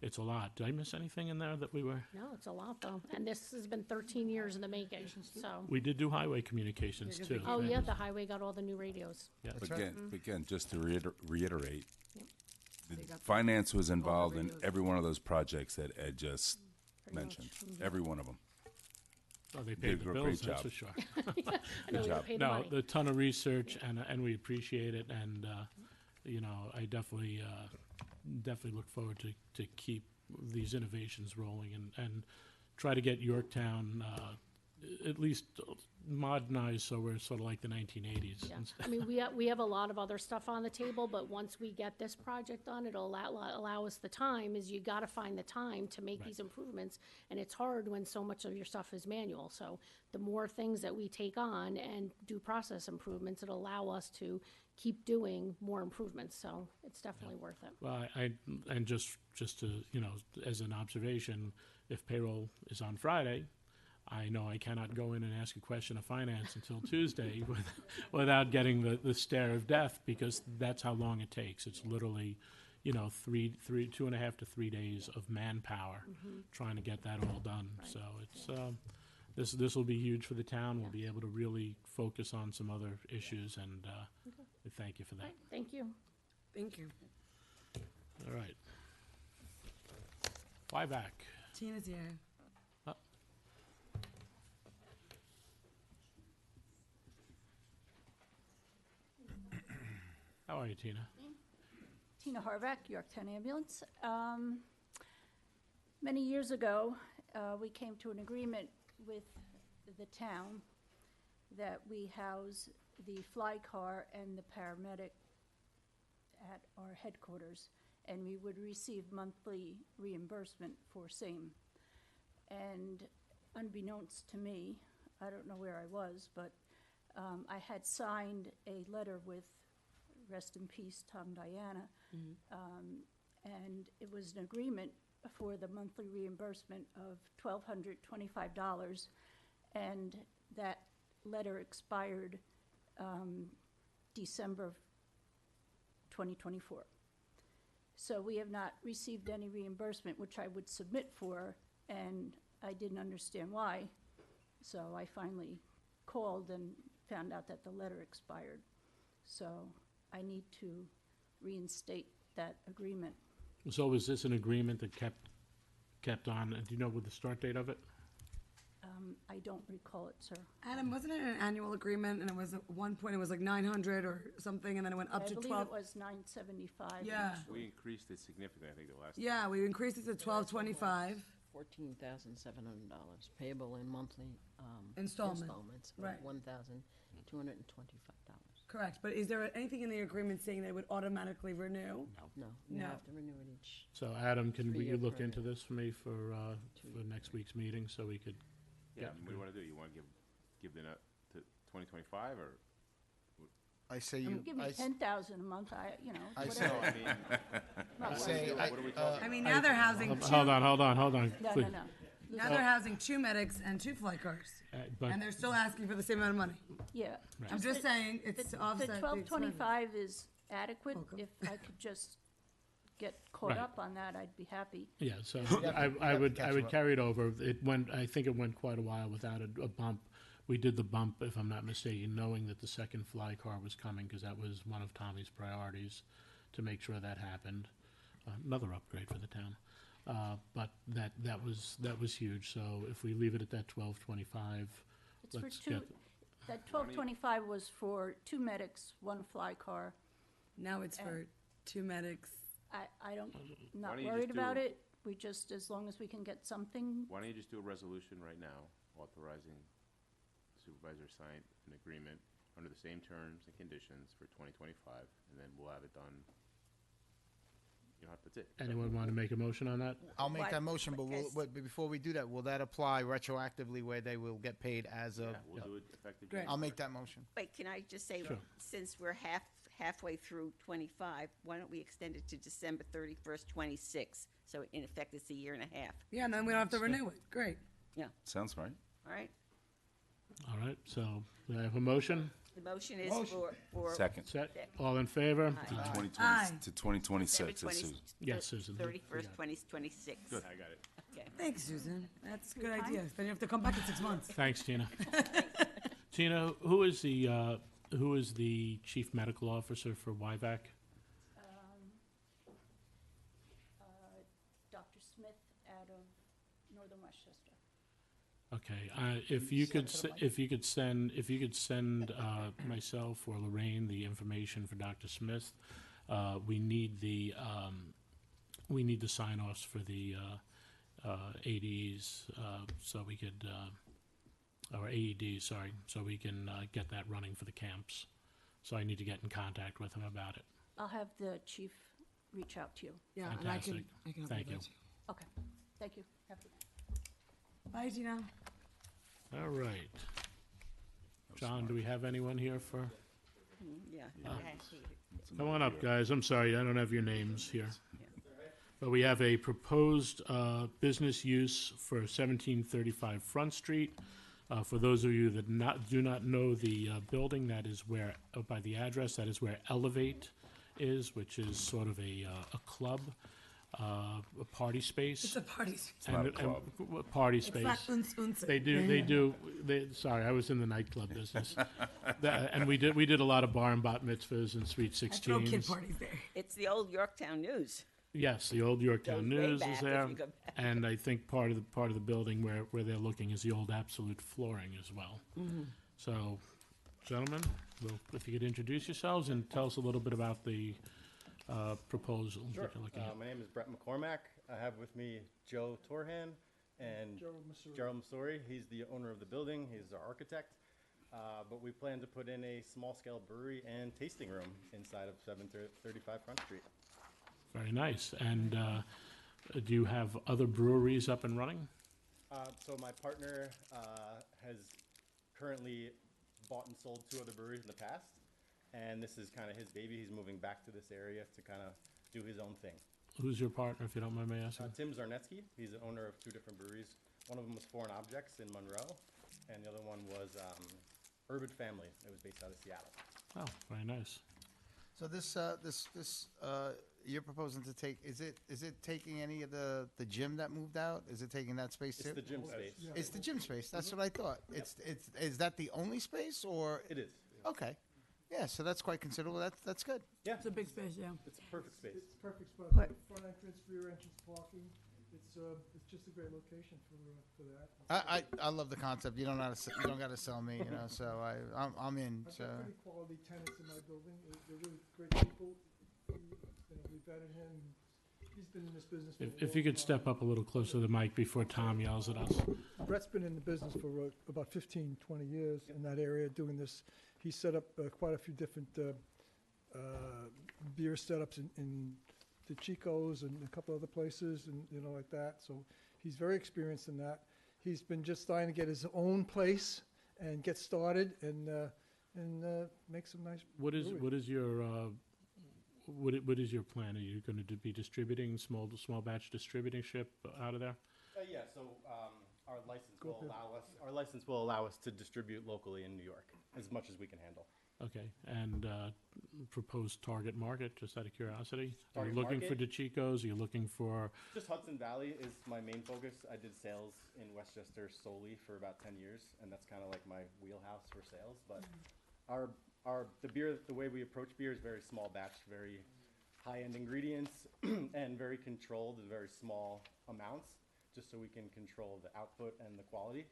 it's a lot. Did I miss anything in there that we were?
No, it's a lot though, and this has been 13 years in the making, so.
We did do highway communications too.
Oh, yeah, the highway got all the new radios.
Yeah.
But again, just to reiterate, the
They got
finance was involved in
radios.
every one of those projects that Ed just mentioned, every one of them.
Oh, they
Did
paid the
a
bills,
great
that's
job.
for sure.
I know we
job.
paid the
No,
money.
the ton of research, and we appreciate it, and, you know, I definitely look forward to keep these innovations rolling and try to get Yorktown at least modernized so we're sort of like the 1980s.
Yeah, I mean, we have a lot of other stuff on the table, but once we get this project done, it'll allow us the time, is you gotta find the time to make these improvements, and it's hard when so much of your stuff is manual, so the more things that we take on and do process improvements, it'll allow us to keep doing more improvements, so it's definitely worth it.
Well, and just to, you know, as an observation, if payroll is on Friday, I know I cannot go in and ask a question of finance until Tuesday without getting the stare of death, because that's how long it takes. It's literally, you know, 2.5 to 3 days of manpower trying to get that all done. So it's this will be huge for the town. We'll be able to really focus on some other issues, and we thank you for that.
Right, thank you.
Thank you.
All right. Fly back.
Tina's here.
How are you, Tina?
Tina Harvack, Yorktown Ambulance. Many years ago, we came to an agreement with the town that we house the fly car and the paramedic at our headquarters, and we would receive monthly reimbursement for same. And unbeknownst to me, I don't know where I was, but I had signed a letter with, rest in peace, Tom Diana, and it was an agreement for the monthly reimbursement of $1,225, and that letter expired December 2024. So we have not received any reimbursement, which I would submit for, and I didn't understand why. So I finally called and found out that the letter expired. So I need to reinstate that agreement.
So was this an agreement that kept on? Do you know what the start date of it?
I don't recall it, sir.
Adam, wasn't it an annual agreement, and it was, at one point, it was like 900 or something, and then it went up to
I believe
12?
it was $975.
Yeah.
initially.
We increased it significantly, I think, the last.
Yeah, we increased it to $1,225.
$14,700 payable in monthly
Installment,
of
right.
$1,225.
Correct, but is there anything in the agreement saying that it would automatically renew?
No, you
No.
have to renew it each.
So Adam, can you
Three-year
look
permit.
into this for me for next week's meeting, so we could?
Yeah, what do you want to do? You want to give the note to 2025, or?
I say
You
you,
give me 10,000 a month,
I
whatever.
say,
No, I mean,
I say,
what are we talking
I mean, now they're housing two,
Hold on.
No,
please.
no.
now they're housing 2 medics and 2 flight cars,
But
and they're still asking for the same amount of money.
Yeah.
I'm just saying, it's to
The
offset the expense.
$1,225 is adequate
Welcome.
if I could just get caught
Right.
up on that, I'd be happy.
Yeah, so
definitely
I would,
catch
I
you
would
up.
carry it over. I think it went quite a while without a bump. We did the bump, if I'm not mistaken, knowing that the second fly car was coming, because that was one of Tommy's priorities, to make sure that happened. Another upgrade for the town. But that was huge, so if we leave it at that 1225,
It's for
let's
two,
get,
that 1225 was for 2 medics, 1 fly car.
Now it's for 2 medics.
I don't, not
don't you
worried
just do-
about it. We just, as long as we can get something,
Why don't you just do a resolution right now authorizing supervisor sign an agreement under the same terms and conditions for 2025, and then we'll have it done. You know, that's it.
anyone want to make a motion on that?
I'll make
Why-
that motion, but
because-
but before we do that, will that apply retroactively where they will get paid as of?
Yeah, we'll do it effective.
Great.
I'll make that motion.
Wait, can I just say,
Sure.
since we're halfway through 25, why don't we extend it to December 31st, 26? So in effect, it's a year and a half,
Yeah, and then we don't have to renew it. Great.
Sounds right.
all right?
All right, so do I have a motion?
The motion is for.
Second.
Set, all in favor?
Aye.
To 2020
Aye.
to 2026,
December
that's Susan.
Yes, Susan.
31st,
Yeah.
2026.
Good, I got it.
Okay.
Thanks, Susan. That's a good idea. Then you have to come back in 6 months.
Thanks, Tina. Tina, who is the chief medical officer for YVAC?
Dr. Smith out of Northern Westchester.
Okay, if you could send myself or Lorraine the information for Dr. Smith, we need the sign-offs for the ADs, so we could, or AEDs, sorry, so we can get that running for the camps. So I need to get in contact with him about it.
I'll have the chief reach out to you.
Yeah,
Fantastic.
and I can
Thank
upload
you.
that too.
Okay, thank you. Have a good night.
Bye, Tina.
All right. John, do we have anyone here for?
Yeah. I hate it.
Come on up, guys. I'm sorry, I don't have your names here. But we have a proposed business use for 1735 Front Street. For those of you that do not know the building, that is where, by the address, that is where Elevate is, which is sort of a club, a party space.
It's a party.
not a
A party
It's
space.
not unce.
They do, sorry, I was in the nightclub business. And we did a lot of bar and bat mitzvahs and sweet
I throw kid
16s.
parties there.
It's the old Yorktown News.
Yes, the old Yorktown
Goes way
News
back
is
if
there.
you go back.
And I think part of the building where they're looking is the old Absolute flooring as well. So, gentlemen, if you could introduce yourselves and tell us a little bit about the proposal
Sure.
that you're looking at.
My name is Brett McCormack. I have with me Joe Torhan and Gerald Masuri. He's the owner of the building. He's our architect. But we plan to put in a small-scale brewery and tasting room inside of 735 Front Street.
Very nice. And do you have other breweries up and running?
So my partner has currently bought and sold 2 other breweries in the past, and this is kind of his baby. He's moving back to this area to kind of do his own thing.
Who's your partner, if you don't mind me asking?
Tim Zarnetsky, he's the owner of 2 different breweries. One of them was Foreign Objects in Monroe, and the other one was Urban Family. It was based out of Seattle.
Oh, very nice.
So this you're proposing to take, is it taking any of the gym that moved out? Is it taking that space
It's
too?
the gym space.
It's the gym space, that's what I thought. Is that the only space, or?
It is.
Okay, yeah, so that's quite considerable, that's good.
Yeah,
It's a big space, yeah.
it's a perfect space.
It's a perfect spot,
What?
front entrance, rear entrance parking. It's just a great location for that.
I love the concept, you don't gotta sell me, so I'm in,
I've
so.
got pretty quality tenants in my building. They're really great people. We vetted him. He's been in this business for a
If you
long
could step
time.
up a little closer to the mic before Tom yells at us.
Brett's been in the business for about 15, 20 years in that area doing this. He set up quite a few different beer setups in the Chico's and a couple other places and, like that. So he's very experienced in that. He's been just starting to get his own place and get started and make some nice
What is
brewery.
what is your plan? Are you going to be distributing small batch distributing ship out of there?
Yeah, so our license will allow us to distribute locally in New York as much as we can handle.
Okay, and proposed target market, just out of curiosity? Are you
Target
looking for
market?
DeChicos? Are you looking for,
Just Hudson Valley is my main focus. I did sales in Westchester solely for about 10 years, and that's kind of like my wheelhouse for sales. But the beer, the way we approach beer is very small batch, very high-end ingredients, and very controlled in very small amounts, just so we can control the output and the quality.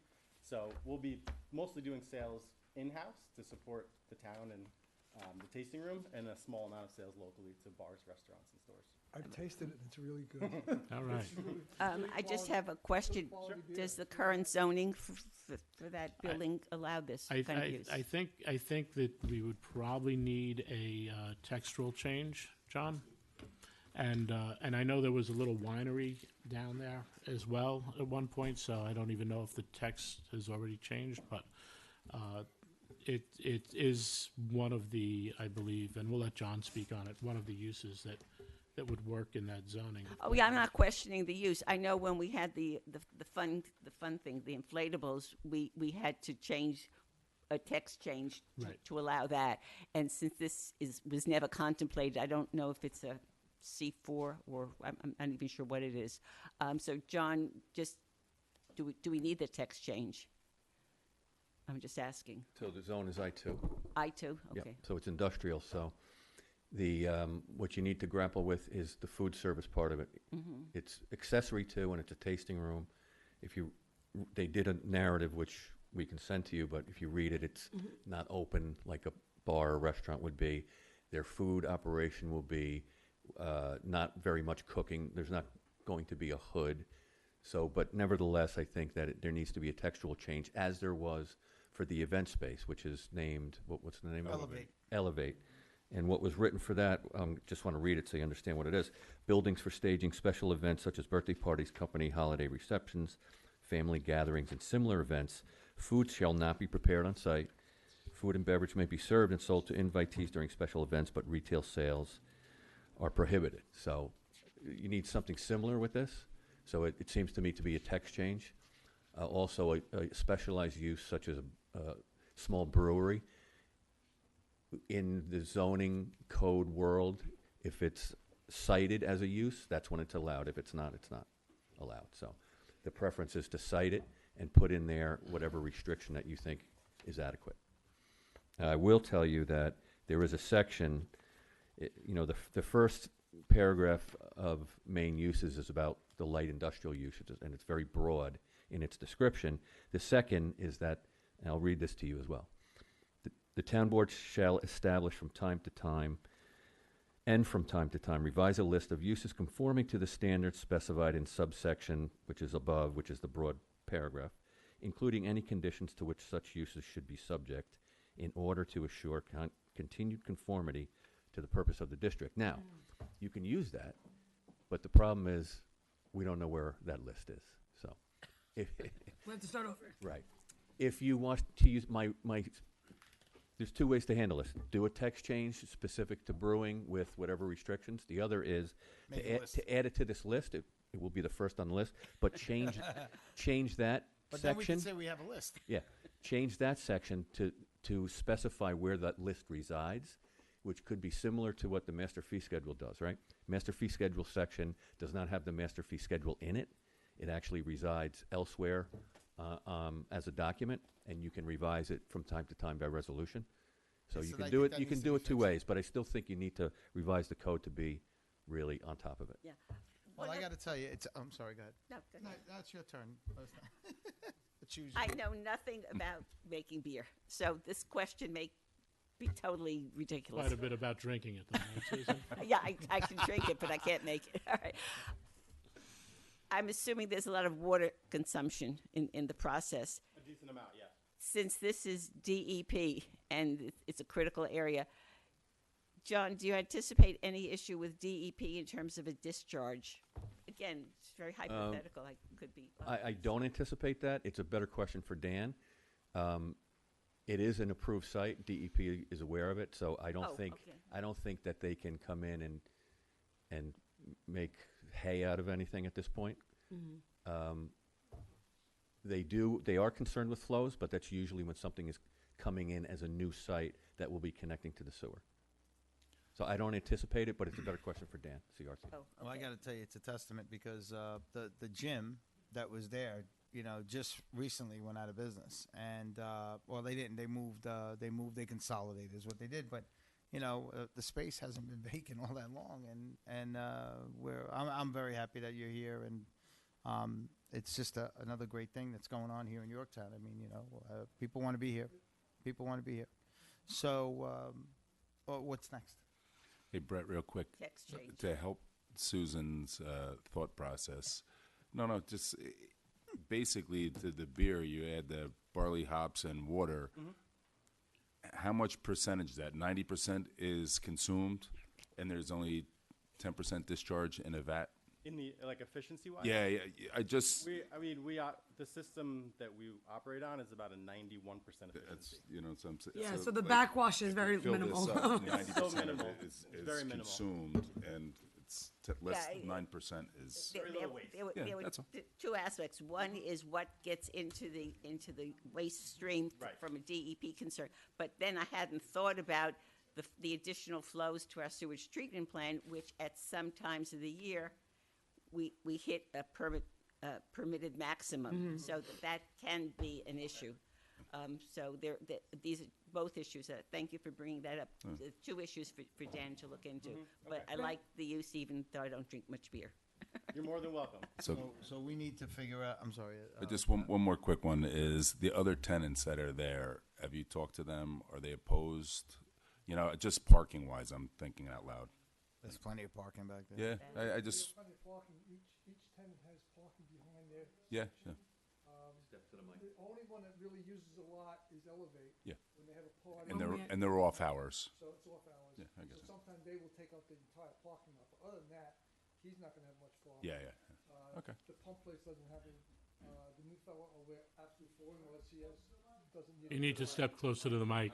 So we'll be mostly doing sales in-house to support the town and the tasting room, and a small amount of sales locally to bars, restaurants, and stores.
I've tasted it, and it's really good.
all right.
I just have a question. Does the current zoning for that building allow this kind of use?
I think that we would probably need a textural change, John. And I know there was a little winery down there as well at one point, so I don't even know if the text has already changed, but it is one of the, I believe, and we'll let John speak on it, one of the uses that would work in that zoning.
Oh, yeah, I'm not questioning the use. I know when we had the fun thing, the inflatables, we had to change a text change
Right.
to allow that. And since this was never contemplated, I don't know if it's a C4 or I'm not even sure what it is. So John, just do we need the text change? I'm just asking.
So the zone is I2.
I2,
Yeah,
okay.
so it's industrial, so the, what you need to grapple with is the food service part of it.
Mm-hmm.
It's accessory to, and it's a tasting room. If you, they did a narrative which we can send to you, but if you read it, it's not open like a bar or restaurant would be. Their food operation will be not very much cooking. There's not going to be a hood. So, but nevertheless, I think that there needs to be a textual change, as there was for the event space, which is named, what's the name of it?
Elevate.
Elevate. And what was written for that, just want to read it so you understand what it is. Buildings for staging special events such as birthday parties, company holiday receptions, family gatherings, and similar events. Food shall not be prepared on site. Food and beverage may be served and sold to invitees during special events, but retail sales are prohibited. So you need something similar with this. So it seems to me to be a text change. Also, a specialized use such as a small brewery. In the zoning code world, if it's cited as a use, that's when it's allowed. If it's not, it's not allowed. So the preference is to cite it and put in there whatever restriction that you think is adequate. I will tell you that there is a section, you know, the first paragraph of main uses is about the light industrial uses, and it's very broad in its description. The second is that, and I'll read this to you as well. The town board shall establish from time to time revise a list of uses conforming to the standards specified in subsection, which is above, which is the broad paragraph, including any conditions to which such uses should be subject in order to assure continued conformity to the purpose of the district. Now, you can use that, but the problem is we don't know where that list is. So,
We have to start over.
right. If you want to use there's two ways to handle this. Do a text change specific to brewing with whatever restrictions. The other is
Make
to
a
add,
list.
to add it to this list. It will be the first on the list, but change that
But then we
section.
can say we have a list.
Yeah, change that section to specify where that list resides, which could be similar to what the master fee schedule does, right? Master fee schedule section does not have the master fee schedule in it. It actually resides elsewhere as a document, and you can revise it from time to time by resolution. So
Yeah,
you
so
can
I
do
think
it.
that
You
needs
can
to
do
be
it two
fixed.
ways, but I still think you need to revise the code to be really on top of it.
Yeah.
Well, I got to tell you, I'm sorry, go ahead.
No, go
No,
ahead.
that's your turn. Choose
I
you.
know nothing about making beer, so this question may be totally ridiculous.
Quite a bit about drinking it, though, right, Susan?
Yeah, I can drink it, but I can't make it. All right. I'm assuming there's a lot of water consumption in the process.
A decent amount, yeah.
Since this is DEP and it's a critical area, John, do you anticipate any issue with DEP in terms of a discharge? Again, it's very hypothetical. I could be.
I don't anticipate that. It's a better question for Dan. It is an approved site. DEP is aware of it, so I don't think
okay.
I don't think that they can come in and make hay out of anything at this point.
Mm-hmm.
They are concerned with flows, but that's usually when something is coming in as a new site that will be connecting to the sewer. So I don't anticipate it, but it's a better question for Dan, CRC.
Oh,
Well, I
okay.
got to tell you, it's a testament because the gym that was there, just recently went out of business, and well, they didn't. They moved. They consolidated is what they did. But the space hasn't been vacant all that long, and I'm very happy that you're here, and it's just another great thing that's going on here in Yorktown. I mean, people want to be here. People want to be here. So, what's next?
Hey, Brett, real quick.
Text change.
To help Susan's thought process. No, just basically to the beer, you add the barley, hops, and water. How much percentage is that? 90% is consumed, and there's only 10% discharge in a vat?
In the, efficiency wise?
Yeah, I just,
the system that we operate on is about a 91%
that's,
efficiency.
so I'm saying.
Yeah, so the backwash is very minimal.
90%
So
of
minimal.
it is
Very minimal.
consumed, and it's less
Yeah,
than 9% is.
There-
Very little
there-
waste.
there were-
Yeah,
there were
that's all.
two aspects. One is what gets into the waste stream
Right.
from a DEP concern. But then I hadn't thought about the additional flows to our sewage treatment plant, which at some times of the year, we hit a permitted maximum. So that can be an issue. So these are both issues. Thank you for bringing that up. The two issues for Dan to look into. But I like the use, even though I don't drink much beer.
You're more than welcome.
So we need to figure out. I'm sorry.
Just one more quick one is the other tenants that are there. Have you talked to them? Are they opposed? Just parking wise, I'm thinking out loud.
There's plenty of parking back there.
Yeah, I just,
Plenty of parking. Each tenant has parking behind there.
yeah.
The only one that really uses a lot is Elevate.
Yeah.
When they have a party.
And they're off hours.
So it's off hours.
Yeah, I guess so.
So sometimes they will take up the entire parking lot, but other than that, he's not gonna have much problem.
Yeah. Okay.
The pump place doesn't have any, the new fellow over absolutely for him, unless he doesn't need.
You need to step closer to the mic.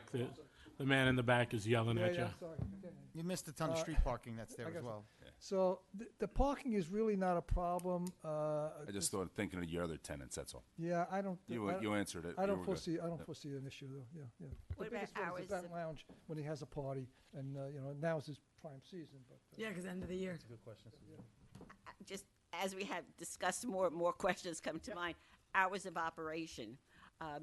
The man in the back is yelling at you.
Yeah, sorry. Okay.
You missed a ton of street parking that's there
I
as
got you.
well.
So the parking is really not a problem.
I just thought, thinking of your other tenants, that's all.
Yeah, I don't.
You answered it.
I
You
don't
were good.
foresee. I don't
Yep.
foresee an issue though. Yeah.
What
The
about
biggest one is
hours
the Vet
of-
Lounge when he has a party, and now is his prime season. But
Yeah, because end of the year.
That's a good question.
Just as we have discussed, more questions come to mind. Hours of operation,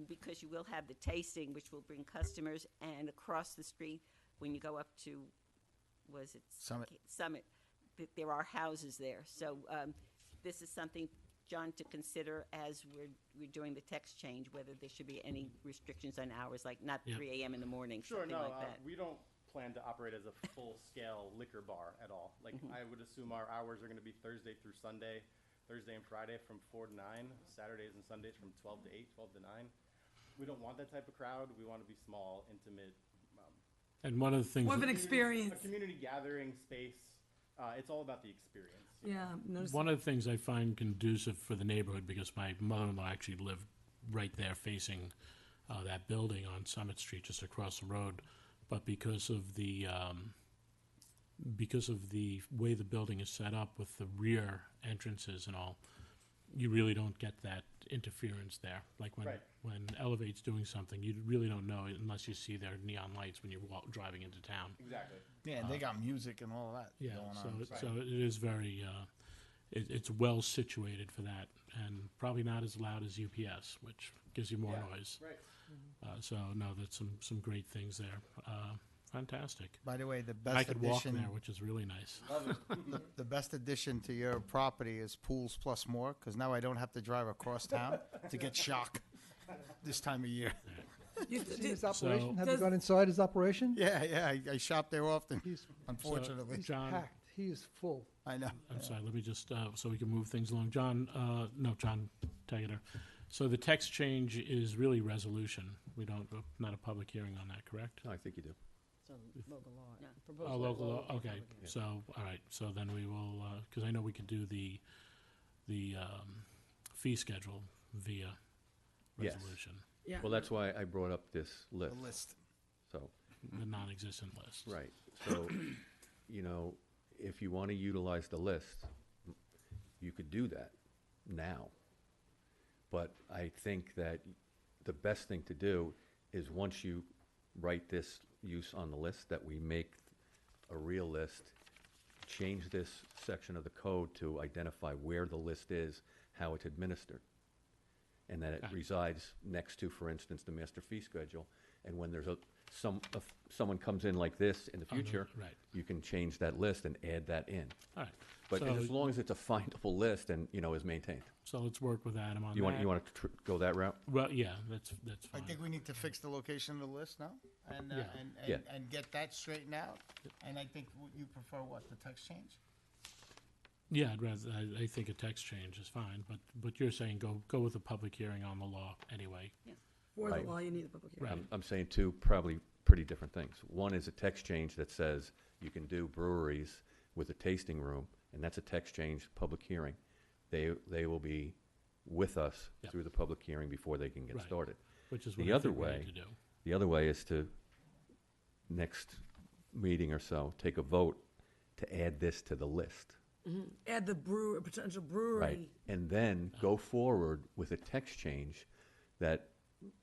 because you will have the tasting, which will bring customers, and across the street, when you go up to, was it? Summit, there are houses there. So this is something, John, to consider as we're doing the text change, whether there should be any restrictions on hours, like not
Yeah.
3 a.m. in the morning,
Sure,
something
no,
like that.
we don't plan to operate as a full-scale liquor bar at all. Like, I would assume our hours are gonna be Thursday through Sunday, Thursday and Friday from 4 to 9, Saturdays and Sundays from 12 to 8, 12 to 9. We don't want that type of crowd. We want to be small, intimate,
And one of the things,
More of an
that-
experience.
a community gathering space. It's all about the experience.
Yeah.
one of the things I find conducive for the neighborhood, because my mother-in-law actually lived right there facing that building on Summit Street, just across the road, but because of the way the building is set up with the rear entrances and all, you really don't get that interference there. Like when
Right.
when Elevate's doing something, you really don't know it unless you see their neon lights when you're driving into town.
Exactly.
Yeah, and they got music and all of that
Yeah,
going
so
on.
so it is very it's well situated for that, and probably not as loud as UPS, which gives you more noise.
Right.
So no, that's some great things there. Fantastic.
By the way, the
I
best
could walk
addition,
there, which is really nice.
the best addition to your property is Pools Plus More, because now I don't have to drive across town to get shock this time of year.
You-
see his
did-
operation? Have you
does-
gone inside his operation?
Yeah, I shop there often,
He's
unfortunately.
John,
packed. He is full.
I know.
I'm sorry. Let me just so we can move things along. John, John Taggart. So the text change is really resolution. We don't not a public hearing on that, correct?
No, I think you do.
So local law.
No.
proposed
Oh, local law.
local
Okay.
public hearing.
So all right. So then we will because I know we could do the fee schedule via
Yes.
resolution,
Yeah.
Well, that's why I brought up this
The
list.
list.
So,
the non-existent list.
right. So, if you want to utilize the list, you could do that now. But I think that the best thing to do is once you write this use on the list, that we make a real list, change this section of the code to identify where the list is, how it's administered. And that it resides next to, for instance, the master fee schedule. And when there's someone comes in like this in the
Oh, no,
future,
right.
you can change that list and add that in.
All right.
But
So-
as long as it's a findable list and, is maintained.
So let's work with Adam on
You
that.
want to go that route?
Well, yeah, that's
I
fine.
think we need to fix the location of the list now, and,
Yeah.
Yeah.
and get that straightened out. And I think you prefer what, the text change?
Yeah, I think a text change is fine, but you're saying go with a public hearing on the law anyway.
For
Right.
the law, you need the public hearing.
Right.
I'm saying two probably pretty different things. One is a text change that says you can do breweries with a tasting room, and that's a text change, public hearing. They will be with us
Yep.
through the public hearing before they can get
Right.
started.
Which is what
The
I
other
think we
way,
need to do.
the other way is to, next meeting or so, take a vote to add this to the list.
Add the potential brewery.
Right, and then go forward with a text change that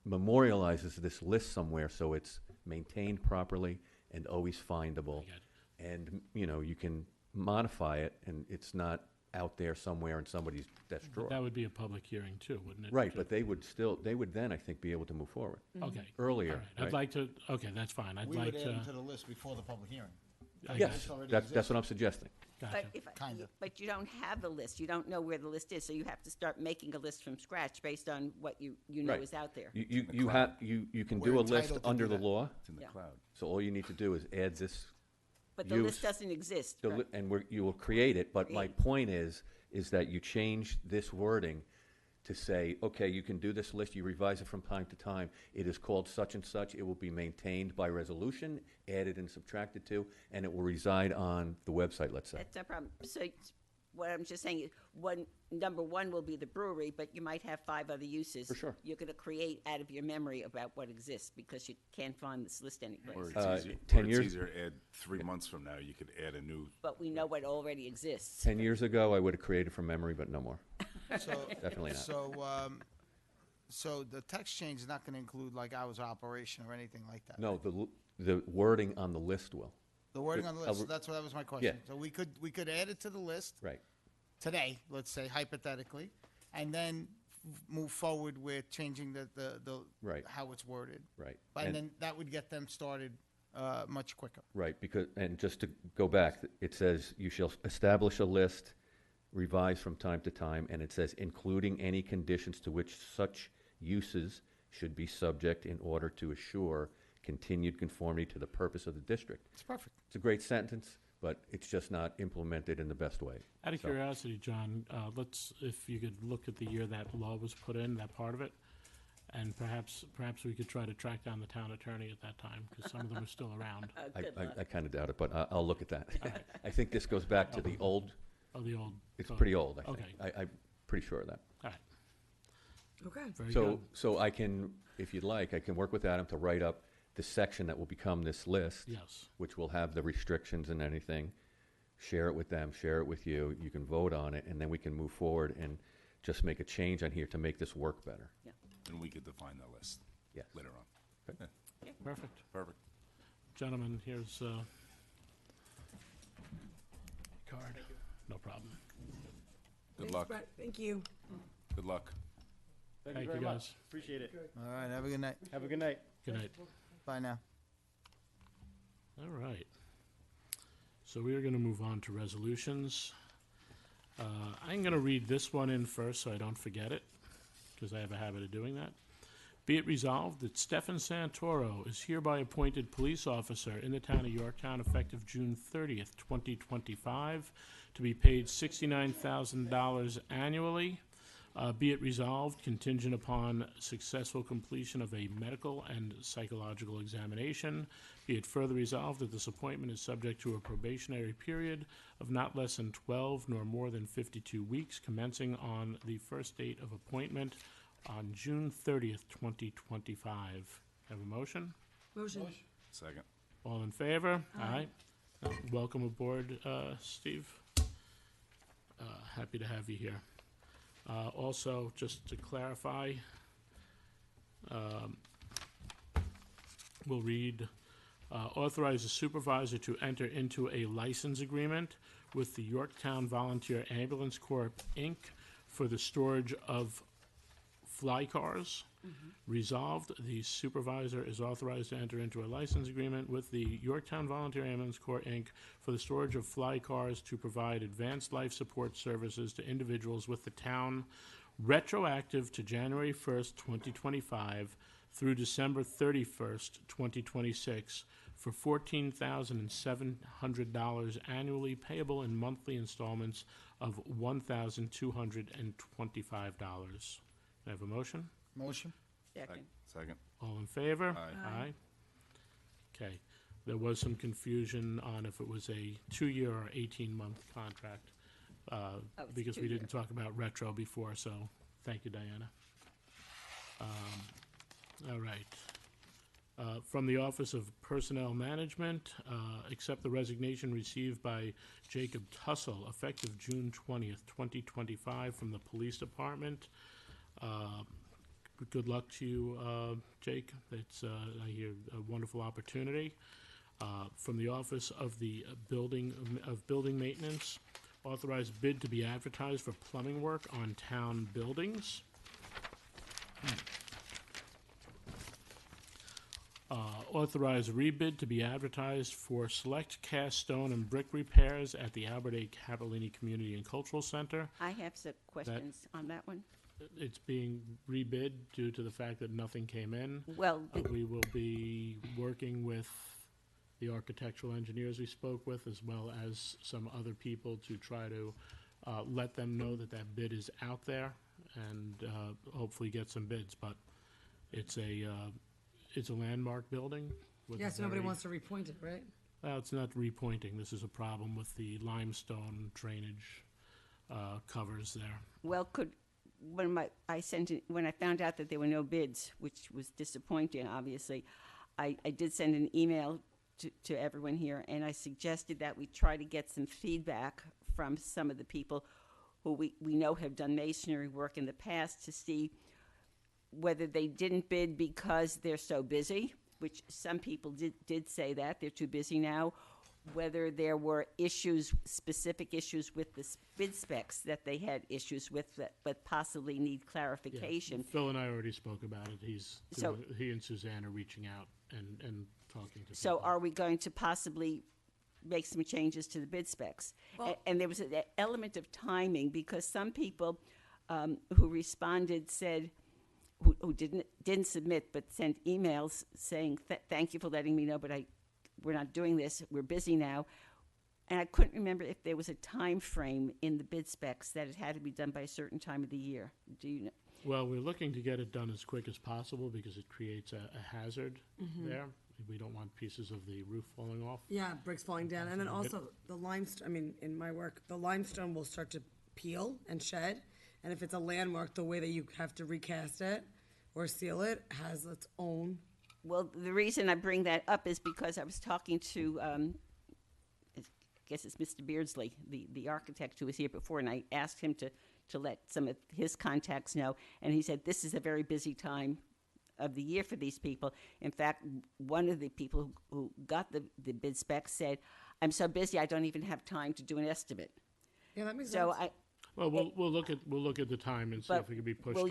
memorializes this list somewhere so it's maintained properly and always findable.
I got
And, you can modify it and it's not out there somewhere in somebody's desk
But
drawer.
that would be a public hearing too, wouldn't it?
Right, but they would then, I think, be able to move forward.
Okay.
Earlier,
All right. I'd
right?
like to, okay, that's fine. I'd
We
like
would add
to.
them to the list before the public hearing.
I
Yes,
This already
that's
exists.
what I'm suggesting.
Gotcha.
Kinda.
But you don't have the list. You don't know where the list is, so you have to start making a list from scratch based on what you know
Right.
is out there.
You can
We're
do a list
entitled to
under
do
the
that.
law,
It's in the
Yeah.
cloud.
so all you need to do is add this
But the list
use-
doesn't exist.
The
right?
li- and you will create it, but my point is that you change this wording to say, okay, you can do this list, you revise it from time to time. It is called such and such, it will be maintained by resolution, added and subtracted to, and it will reside on the website, let's say.
That's no problem. So what I'm just saying is, number one will be the brewery, but you might have 5 other uses.
For sure.
You're gonna create out of your memory about what exists, because you can't find this list anyplace.
Or it's easier,
10
or
years-
it's easier to add 3 months from now, you could add a new,
But we know what already exists.
10 years ago, I would have created from memory, but no more.
So,
Definitely not.
so the text change is not gonna include like hours of operation or anything like that?
No, the wording on the list will.
The wording on the list, so
I'll-
that was my question. So we could add it to the list
Right.
today, let's say hypothetically, and then move forward with changing the
Right.
how it's worded.
Right.
And then that would get them started, much quicker.
Right, and just to go back, it says, you shall establish a list, revise from time to time, and it says, including any conditions to which such uses should be subject in order to assure continued conformity to the purpose of the district.
It's perfect.
It's a great sentence, but it's just not implemented in the best way.
Out of
So-
curiosity, John, if you could look at the year that law was put in, that part of it, and perhaps we could try to track down the town attorney at that time, because some of them are still around.
I kind of doubt it, but I'll look at that. I think this goes back to the old,
Oh, the old.
it's
code.
pretty old, I think.
Okay.
I'm pretty sure of that.
All right,
Okay.
very good.
So I can, if you'd like, I can work with Adam to write up the section that will become this list.
Yes.
Which will have the restrictions and anything. Share it with them, share it with you. You can vote on it, and then we can move forward and just make a change on here to make this work better.
and we could define that list
Yes.
later on.
Okay.
Yeah,
Perfect.
perfect.
Gentlemen, here's card. No problem.
Good
Thanks,
luck.
Brett. Thank you.
Good luck.
Thank
Thank
you very
you,
much.
guys.
Appreciate it.
All right, have a good night.
Have a good night.
Good night.
Bye now.
All right. So we are going to move on to resolutions. I'm going to read this one in first so I don't forget it, because I have a habit of doing that. Be it resolved that Stefan Santoro is hereby appointed police officer in the town of Yorktown effective June 30th, 2025, to be paid $69,000 annually. Be it resolved, contingent upon successful completion of a medical and psychological examination. Be it further resolved that this appointment is subject to a probationary period of not less than 12 nor more than 52 weeks, commencing on the first date of appointment on June 30th, 2025. Have a motion?
Motion.
Second.
All in favor? Aye. Welcome aboard, Steve. Happy to have you here. Also, just to clarify, will read, authorize the supervisor to enter into a license agreement with the Yorktown Volunteer Ambulance Corps, Inc. for the storage of fly cars. Resolved, the supervisor is authorized to enter into a license agreement with the Yorktown Volunteer Ambulance Corps, Inc. for the storage of fly cars to provide advanced life support services to individuals with the town, retroactive to January 1st, 2025 through December 31st, 2026 for $14,700 annually, payable in monthly installments of $1,225. Can I have a motion?
Motion?
Second.
Second.
All in favor?
Aye.
Okay. There was some confusion on if it was a 2-year or 18-month contract,
it's
because we
2-year.
didn't talk about retro before, so thank you, Diana. All right. From the Office of Personnel Management, accept the resignation received by Jacob Tussle, effective June 20th, 2025, from the Police Department. Good luck to you, Jake. It's, I hear, a wonderful opportunity. From the Office of the Building Maintenance, authorized bid to be advertised for plumbing work on town buildings. Authorize rebid to be advertised for select cast stone and brick repairs at the Albert A. Cavallini Community and Cultural Center.
I have some questions on that one.
It's being rebid due to the fact that nothing came in.
Well,
We will be working with the architectural engineers we spoke with, as well as some other people, to try to let them know that that bid is out there and hopefully get some bids. But it's a landmark building. With
Yeah,
a
so nobody
very-
wants to repoint it, right?
Well, it's not repointing. This is a problem with the limestone drainage covers there.
Well, when I found out that there were no bids, which was disappointing, obviously, I did send an email to everyone here, and I suggested that we try to get some feedback from some of the people who we know have done masonry work in the past, to see whether they didn't bid because they're so busy, which some people did say that they're too busy now, whether there were specific issues with the bid specs that they had issues with, but possibly need clarification.
Phil and I already spoke about it.
So-
He and Suzanne are reaching out and talking to
So
people.
are we going to possibly make some changes to the bid specs? And there was an element of timing, because some people who responded said, who didn't submit but sent emails saying, thank you for letting me know, but we're not doing this, we're busy now. And I couldn't remember if there was a time frame in the bid specs that it had to be done by a certain time of the year. Do you know?
Well, we're looking to get it done as quick as possible because it creates a hazard there. We don't want pieces of the roof falling off.
Yeah, bricks falling down, and then also the limestone, I mean, in my work, the limestone will start to peel and shed, and if it's a landmark, the way that you have to recast it or seal it has its own.
Well, the reason I bring that up is because I was talking to, I guess it's Mr. Beardsley, the architect who was here before, and I asked him to let some of his contacts know, and he said this is a very busy time of the year for these people. In fact, one of the people who got the bid specs said, I'm so busy I don't even have time to do an estimate.
Yeah, that makes
So
sense.
Well, we'll look at the time and see if it can be pushed off.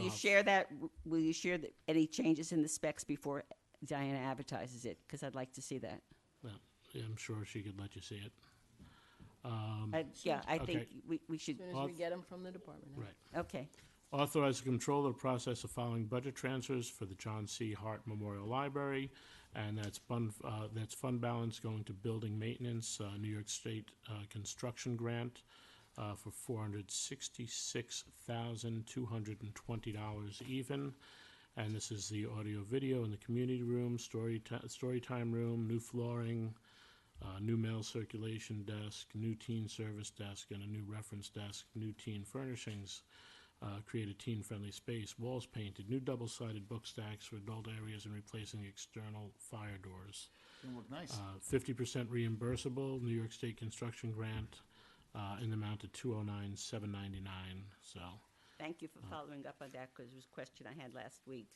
will you share any changes in the specs before Diana advertises it? Because I'd like to see that.
Well, yeah, I'm sure she could let you see it.
I think we should.
As soon as we get them from the department.
Right.
Okay.
Authorize the controller the process of following budget transfers for the John C. Hart Memorial Library, and that's fund balance going to building maintenance, New York State construction grant for $466,220 even. And this is the audio video in the community room, story time room, new flooring, new mail circulation desk, new teen service desk, and a new reference desk, new teen furnishings. Create a teen-friendly space, walls painted, new double-sided book stacks for adult areas, and replacing external fire doors.
It'll look nice.
50% reimbursable, New York State construction grant in the amount of $209,799. So,
Thank you for following up on that, because it was a question I had last week,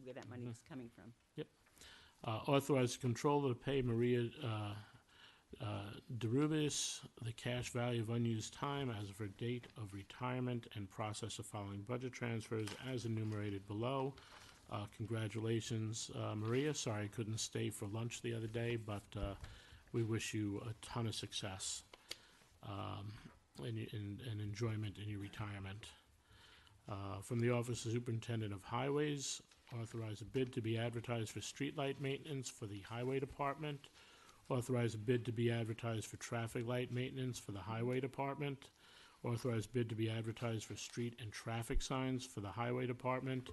where that money was coming from.
yep. Authorize the controller to pay Maria Derubis the cash value of unused time as of her date of retirement and process the following budget transfers as enumerated below. Congratulations, Maria. Sorry I couldn't stay for lunch the other day, but we wish you a ton of success and enjoyment in your retirement. From the Office of Superintendent of Highways, authorize a bid to be advertised for streetlight maintenance for the Highway Department. Authorize a bid to be advertised for traffic light maintenance for the Highway Department. Authorize bid to be advertised for street and traffic signs for the Highway Department.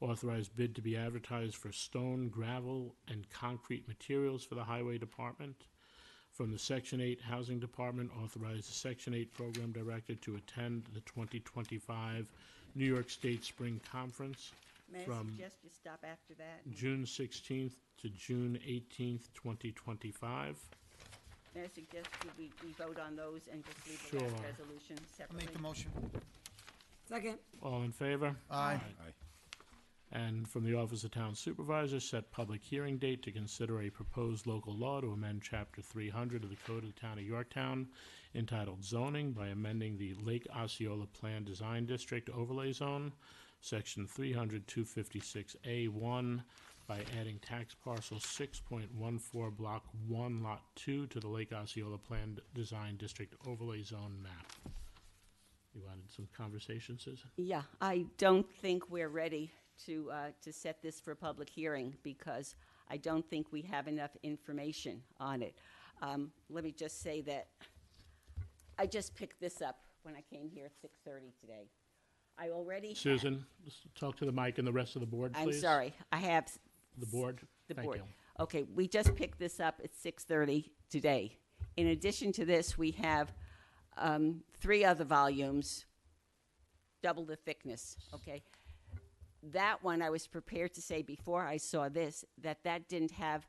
Authorize bid to be advertised for stone, gravel, and concrete materials for the Highway Department. From the Section 8 Housing Department, authorize the Section 8 Program Director to attend the 2025 New York State Spring Conference
May I
from
suggest you stop after that?
June 16th to June 18th, 2025.
May I suggest we vote on those and just leave the
Sure.
last resolution separately?
Make the motion.
Second.
All in favor?
Aye.
And from the Office of Town Supervisor, set public hearing date to consider a proposed local law to amend Chapter 300 of the Code of the Town of Yorktown entitled Zoning by amending the Lake Osceola Plan Design District Overlay Zone, Section 300-256A1, by adding tax parcel 6.14 Block 1, Lot 2 to the Lake Osceola Plan Design District Overlay Zone map. You wanted some conversation, Susan?
Yeah, I don't think we're ready to set this for a public hearing because I don't think we have enough information on it. Let me just say that I just picked this up when I came here at 6:30 today. I already had-
Susan, just talk to the mic and the rest of the board, please.
I'm sorry, I have
The board?
the
Thank
board.
you.
Okay, we just picked this up at 6:30 today. In addition to this, we have 3 other volumes, double the thickness, okay? That one, I was prepared to say before I saw this, that didn't have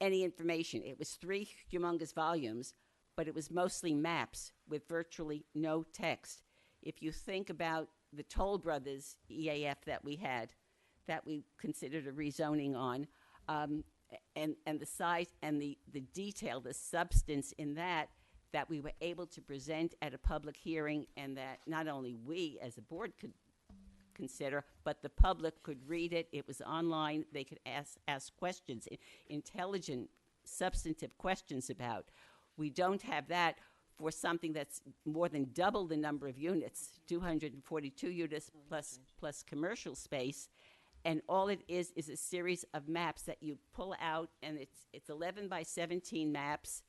any information. It was 3 humongous volumes, but it was mostly maps with virtually no text. If you think about the Toll Brothers EAF that we had, that we considered a rezoning on, and the size and the detail, the substance in that we were able to present at a public hearing, and that not only we as a board could consider, but the public could read it. It was online. They could ask questions, intelligent, substantive questions about. We don't have that for something that's more than double the number of units, 242 units plus commercial space. And all it is a series of maps that you pull out, and it's 11 by 17 maps.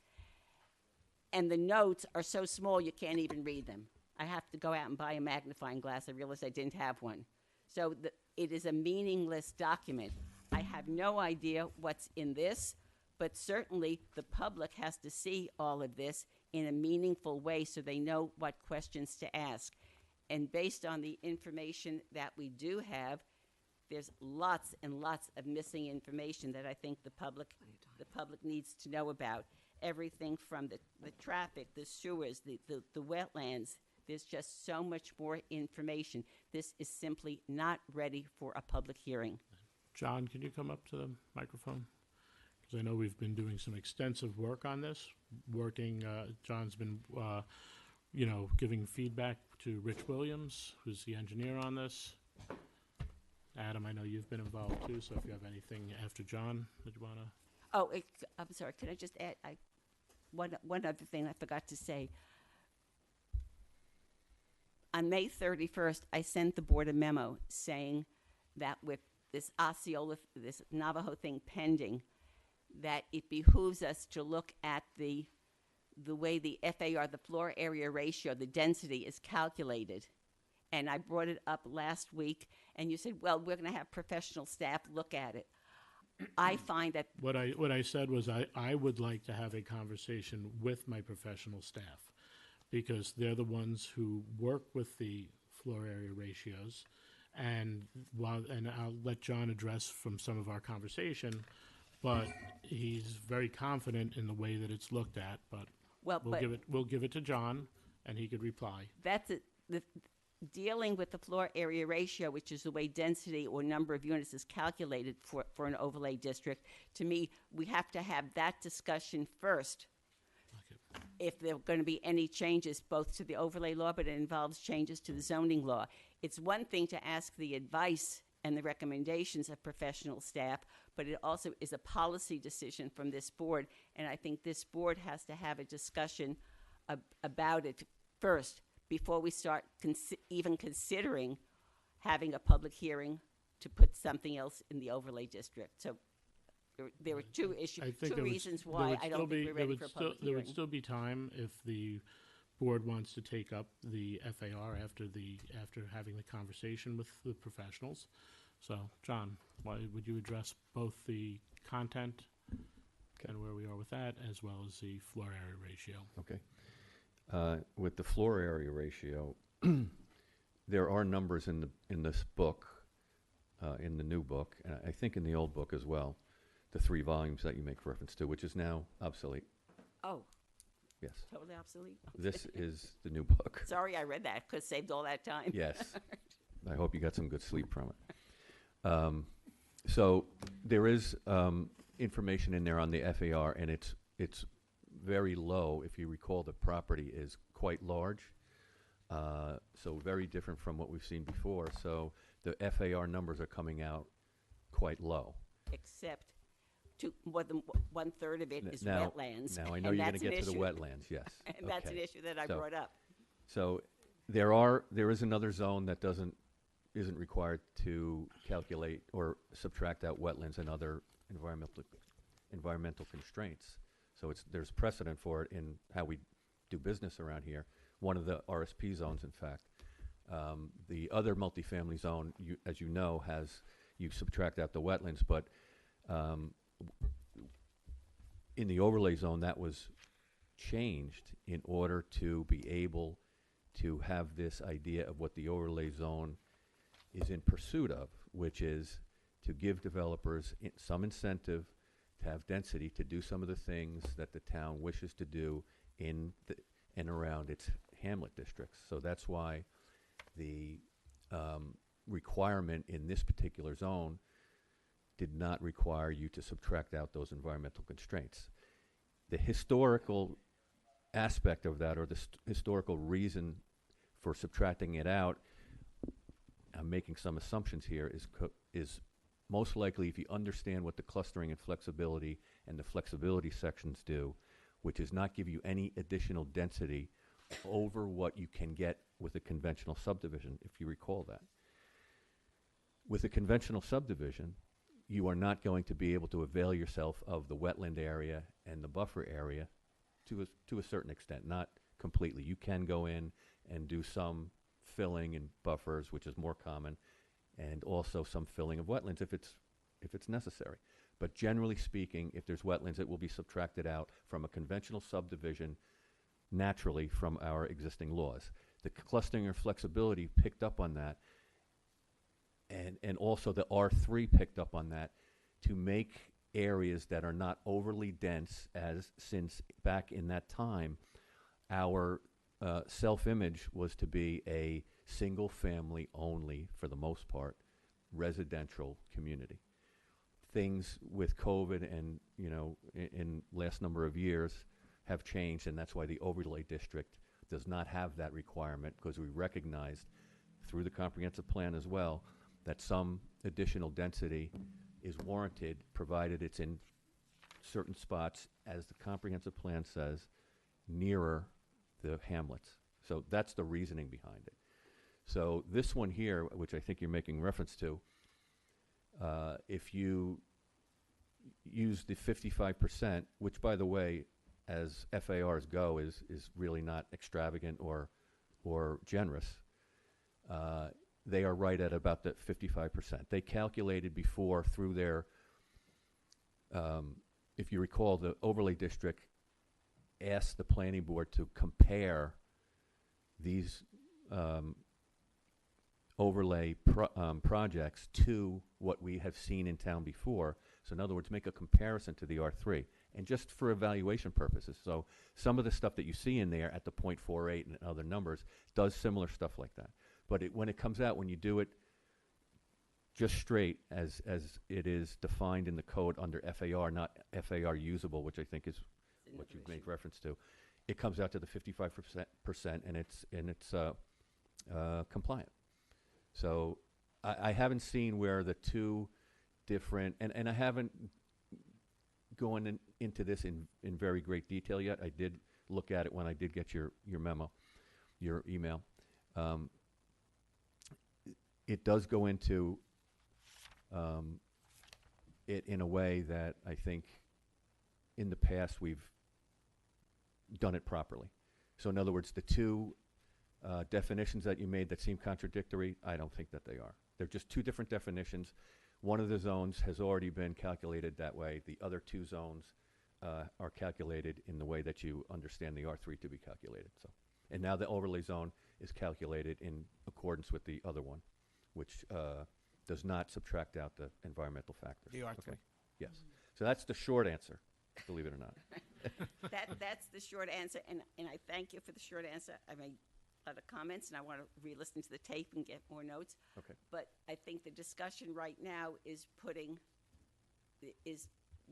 And the notes are so small you can't even read them. I have to go out and buy a magnifying glass. I realized I didn't have one. So it is a meaningless document. I have no idea what's in this, but certainly the public has to see all of this in a meaningful way so they know what questions to ask. And based on the information that we do have, there's lots and lots of missing information that I think the public needs to know about. Everything from the traffic, the sewers, the wetlands. There's just so much more information. This is simply not ready for a public hearing.
John, can you come up to the microphone? Because I know we've been doing some extensive work on this. John's been, giving feedback to Rich Williams, who's the engineer on this. Adam, I know you've been involved too, so if you have anything after John that you want to...
Oh, I'm sorry, can I just add, one other thing I forgot to say. On May 31st, I sent the board a memo saying that with this Osceola, this Navajo thing pending, that it behooves us to look at the way the FAR, the floor area ratio, the density is calculated. And I brought it up last week, and you said, well, we're going to have professional staff look at it. I find that...
What I said was I would like to have a conversation with my professional staff, because they're the ones who work with the floor area ratios, and I'll let John address from some of our conversation, but he's very confident in the way that it's looked at, but we'll give it to John, and he could reply.
That's it. dealing with the floor area ratio, which is the way density or number of units is calculated for an overlay district, to me, we have to have that discussion first. If there are going to be any changes both to the overlay law, but it involves changes to the zoning law. It's one thing to ask the advice and the recommendations of professional staff, but it also is a policy decision from this board, and I think this board has to have a discussion about it first before we start even considering having a public hearing to put something else in the overlay district. So there were two issues, two reasons why I don't think we're ready for a public hearing.
There would still be time if the board wants to take up the FAR after having the conversation with the professionals. So, John, why would you address both the content and where we are with that, as well as the floor area ratio?
Okay. With the floor area ratio, there are numbers in this book, in the new book, and I think in the old book as well, the 3 volumes that you make reference to, which is now obsolete.
Oh.
Yes.
Totally obsolete?
This is the new book.
Sorry I read that, because saved all that time.
Yes. I hope you got some good sleep from it. So there is information in there on the FAR, and it's very low. If you recall, the property is quite large, so very different from what we've seen before. So the FAR numbers are coming out quite low.
Except more than 1/3 of it is
now,
wetlands.
Now I know you're going to get to the wetlands, yes.
And that's an issue that I brought up.
So there is another zone that isn't required to calculate or subtract out wetlands and other environmental constraints. So there's precedent for it in how we do business around here. One of the RSP zones, in fact. The other multifamily zone, as you know, you subtract out the wetlands, but in the overlay zone, that was changed in order to be able to have this idea of what the overlay zone is in pursuit of, which is to give developers some incentive to have density to do some of the things that the town wishes to do in and around its hamlet districts. So that's why the requirement in this particular zone did not require you to subtract out those environmental constraints. The historical aspect of that, or the historical reason for subtracting it out, I'm making some assumptions here, is most likely if you understand what the clustering and flexibility and the flexibility sections do, which is not give you any additional density over what you can get with a conventional subdivision, if you recall that. With a conventional subdivision, you are not going to be able to avail yourself of the wetland area and the buffer area to a certain extent, not completely. You can go in and do some filling and buffers, which is more common, and also some filling of wetlands if it's necessary. But generally speaking, if there's wetlands, it will be subtracted out from a conventional subdivision naturally from our existing laws. The clustering or flexibility picked up on that, and also the R3 picked up on that to make areas that are not overly dense, as since back in that time, our self-image was to be a single family only, for the most part, residential community. Things with COVID and, in last number of years have changed, and that's why the overlay district does not have that requirement, because we recognized through the comprehensive plan as well that some additional density is warranted, provided it's in certain spots, as the comprehensive plan says, nearer the hamlets. So that's the reasoning behind it. So this one here, which I think you're making reference to, if you use the 55%, which, by the way, as FARs go, is really not extravagant or generous, they are right at about the 55%. They calculated before through their, if you recall, the overlay district asked the planning board to compare these overlay projects to what we have seen in town before. So in other words, make a comparison to the R3, and just for evaluation purposes. So some of the stuff that you see in there at the .48 and other numbers does similar stuff like that. But when it comes out, when you do it just straight as it is defined in the code under FAR, not FAR usable, which I think is what you've made reference to, it comes out to the 55%, and it's compliant. So I haven't seen where the two different, and I haven't gone into this in very great detail yet. I did look at it when I did get your memo, your email. It does go into it in a way that I think in the past we've done it properly. So in other words, the two definitions that you made that seem contradictory, I don't think that they are. They're just two different definitions. One of the zones has already been calculated that way. The other two zones are calculated in the way that you understand the R3 to be calculated. So, and now the overlay zone is calculated in accordance with the other one, which does not subtract out the environmental factors.
The R3.
Okay. Yes. So that's the short answer, believe it or not.
That's the short answer, and I thank you for the short answer. I made a lot of comments, and I want to re-listen to the tape and get more notes.
Okay.
But I think the discussion right now is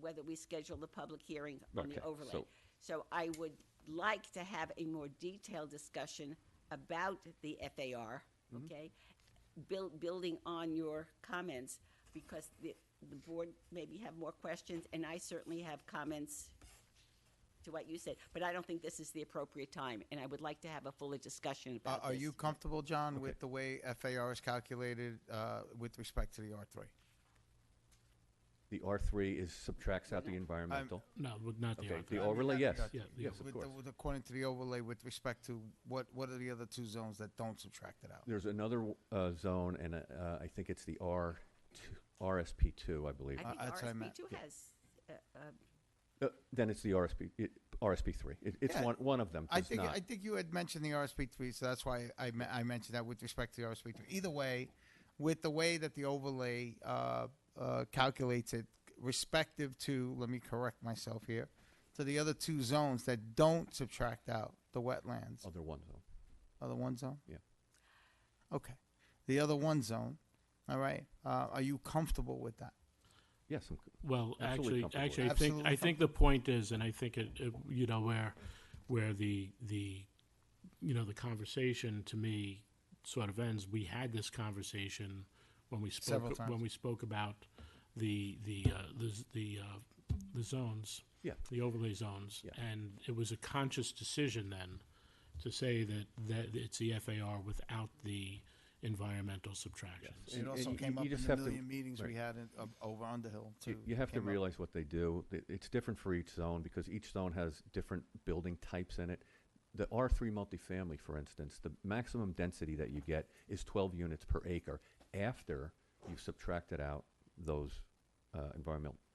whether we schedule the public hearing on the
Okay,
overlay. So I would like to have a more detailed discussion about the FAR, okay? Building on your comments, because the board maybe have more questions, and I certainly have comments to what you said, but I don't think this is the appropriate time, and I would like to have a fuller discussion about this.
Are you comfortable, John, with the way FAR is calculated with respect to the R3?
The R3 subtracts out the environmental.
No, not the
Okay,
R3.
the overlay, yes.
Yeah, the
Yes, of course.
According to the overlay, with respect to what are the other two zones that don't subtract it out?
There's another zone, and I think it's the RSP2, I believe.
I think
that's what I meant.
RSP2 has,
Then it's the RSP3. It's
Yeah.
one of them.
I
does
think
not.
I think you had mentioned the RSP3, so that's why I mentioned that with respect to the RSP3. Either way, with the way that the overlay calculates it, respective to, let me correct myself here, to the other two zones that don't subtract out the wetlands.
Other one zone.
Other one zone?
Yeah.
Okay. The other one zone, all right. Are you comfortable with that?
Yes, I'm
Well,
absolutely comfortable with
I
that.
think the point is, and I think it you know, where the the conversation to me sort of ends. We had this conversation when we
Several times.
spoke about the zones,
Yeah.
the overlay zones,
Yeah.
and it was a conscious decision then to say that it's the FAR without the environmental subtractions.
Yes.
It
And
also
you-
came
you
up in
just
the
have to-
million meetings we
right.
had over Underhill, too.
You have to
Came up.
realize what they do. It's different for each zone because each zone has different building types in it. The R3 multifamily, for instance, the maximum density that you get is 12 units per acre after you've subtracted out those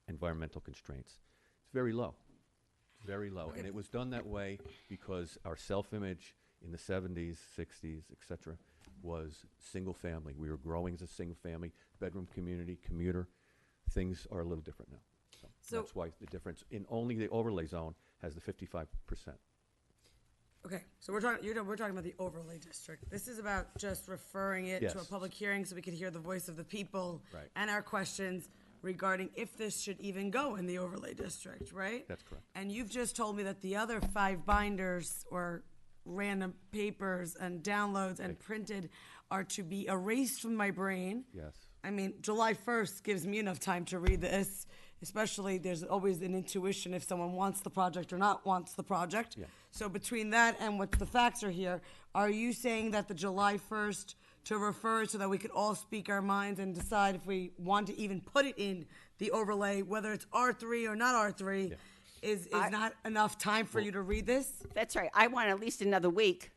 environmental constraints. It's very low, very low. And it was done that way because our self-image in the 70s, 60s, et cetera, was single family. We were growing as a single family, bedroom community, commuter. Things are a little different now. So that's why the difference in only the overlay zone has the 55%.
Okay, so we're talking about the overlay district. This is about just referring it to a
Yes.
public hearing so we can hear the voice of the people
Right.
and our questions regarding if this should even go in the overlay district, right?
That's correct.
And you've just told me that the other 5 binders or random papers and downloads and printed are to be erased from my brain.
Yes.
I mean, July 1st gives me enough time to read this, especially there's always an intuition if someone wants the project or not wants the project.
Yeah.
So between that and what the facts are here, are you saying that the July 1st to refer so that we could all speak our minds and decide if we want to even put it in the overlay, whether it's R3 or not R3, is not enough time for you to read this?
That's right. I want at least another week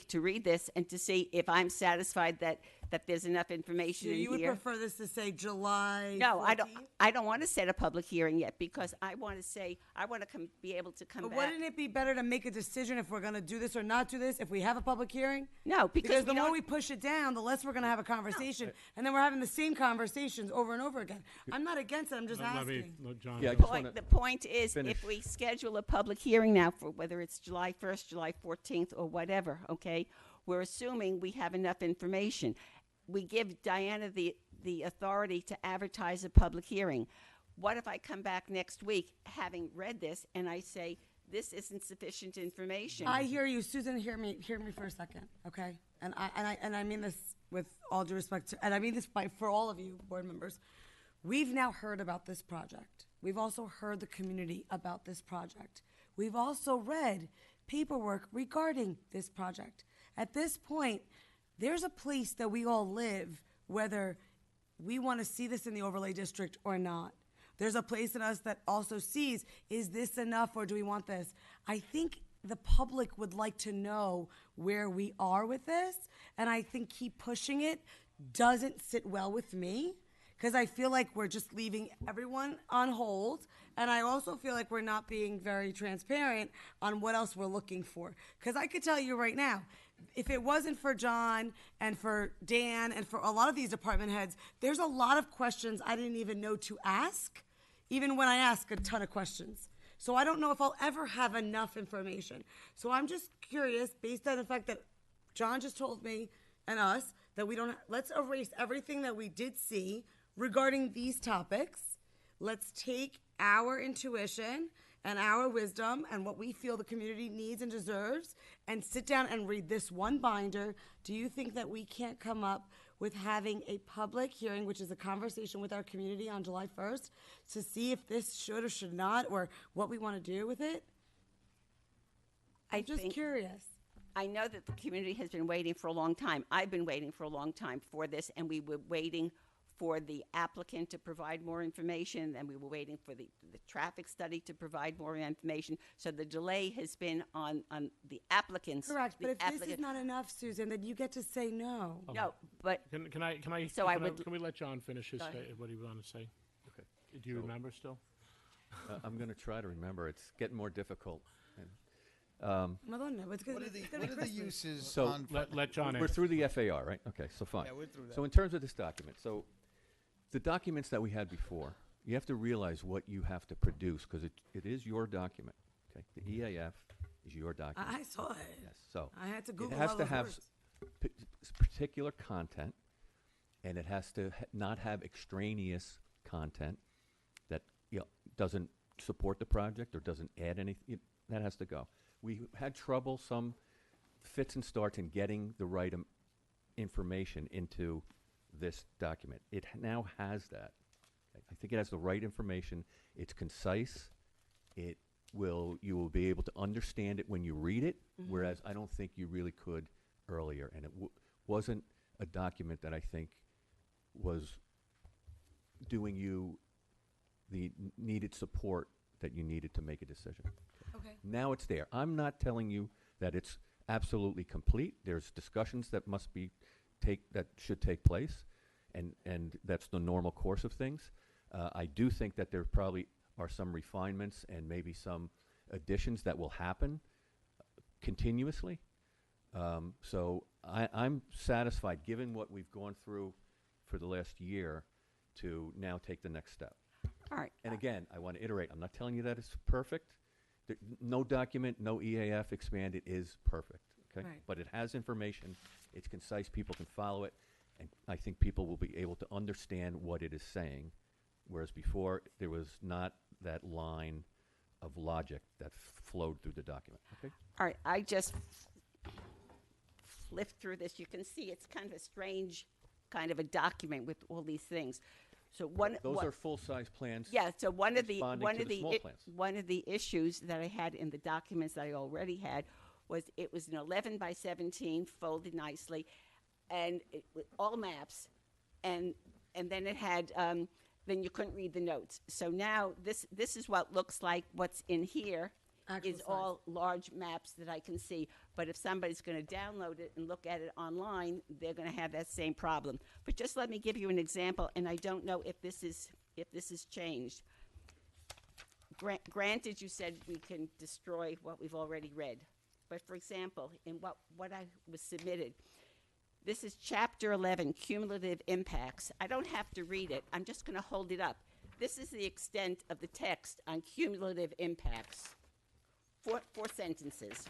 to read this and to see if I'm satisfied that there's enough information
So
in
you would
here.
prefer this to say July
No,
14th?
I don't want to set a public hearing yet because I want to be able to come
But
back.
wouldn't it be better to make a decision if we're going to do this or not do this if we have a public hearing?
No, because
the
we
more
don't-
we push it down, the less we're going to have a conversation, and then we're having the same conversations over and over again. I'm not against it. I'm just asking.
John,
Yeah, I
go.
just wanna
The point is,
finish.
if we schedule a public hearing now for whether it's July 1st, July 14th, or whatever, okay, we're assuming we have enough information. We give Diana the authority to advertise a public hearing. What if I come back next week having read this and I say, this isn't sufficient information?
I hear you, Susan. Hear me for a second, okay? And I mean this with all due respect and I mean this for all of you board members. We've now heard about this project. We've also heard the community about this project. We've also read paperwork regarding this project. At this point, there's a place that we all live, whether we want to see this in the overlay district or not. There's a place in us that also sees, is this enough or do we want this? I think the public would like to know where we are with this, and I think keep pushing it doesn't sit well with me, because I feel like we're just leaving everyone on hold, and I also feel like we're not being very transparent on what else we're looking for. Because I could tell you right now, if it wasn't for John and for Dan and for a lot of these department heads, there's a lot of questions I didn't even know to ask, even when I ask a ton of questions. So I don't know if I'll ever have enough information. So I'm just curious, based on the fact that John just told me and us that we don't, let's erase everything that we did see regarding these topics. Let's take our intuition and our wisdom and what we feel the community needs and deserves and sit down and read this one binder. Do you think that we can't come up with having a public hearing, which is a conversation with our community on July 1st, to see if this should or should not, or what we want to do with it? I'm just curious.
I know that the community has been waiting for a long time. I've been waiting for a long time for this, and we were waiting for the applicant to provide more information, and we were waiting for the traffic study to provide more information. So the delay has been on the applicants.
Correct, but if this is not enough, Susan, then you get to say no.
No, but
Can we let John finish his what he wanted to say?
Okay.
Do you remember still?
I'm going to try to remember. It's getting more difficult.
What are the uses
So
on?
Let John
we're
answer.
through the FAR, right? Okay, so fine.
Yeah, we're through that.
So in terms of this document, so the documents that we had before, you have to realize what you have to produce because it is your document. Okay, the EAF is your document.
I saw it.
Yes, so
I had to Google
it has
all
to
those
have
words.
particular content, and it has to not have extraneous content that doesn't support the project or doesn't add anything. That has to go. We had trouble, some fits and starts in getting the right information into this document. It now has that. Okay? I think it has the right information. It's concise. You will be able to understand it when you read it, whereas I don't think you really could earlier. And it wasn't a document that I think was doing you the needed support that you needed to make a decision.
Okay.
Now it's there. I'm not telling you that it's absolutely complete. There's discussions that that should take place, and that's the normal course of things. I do think that there probably are some refinements and maybe some additions that will happen continuously. So I'm satisfied, given what we've gone through for the last year, to now take the next step.
All right.
And again, I want to iterate. I'm not telling you that it's perfect. No document, no EAF expanded is perfect, okay?
Right.
But it has information, it's concise, people can follow it, and I think people will be able to understand what it is saying, whereas before, there was not that line of logic that flowed through the document, okay?
All right, I just flipped through this. You can see it's kind of a strange kind of a document with all these things. So
Those are full-size plans.
Yeah, so one of the
small plans.
one of the issues that I had in the documents that I already had was it was an 11 by 17 folded nicely, and all maps, and then it had then you couldn't read the notes. So now this is what looks like. What's in here
Actual
is
size.
all large maps that I can see. But if somebody's going to download it and look at it online, they're going to have that same problem. But just let me give you an example, and I don't know if this is changed. Granted, you said we can destroy what we've already read. But for example, in what I was submitted, this is Chapter 11, Cumulative Impacts. I don't have to read it. I'm just going to hold it up. This is the extent of the text on cumulative impacts. Four sentences.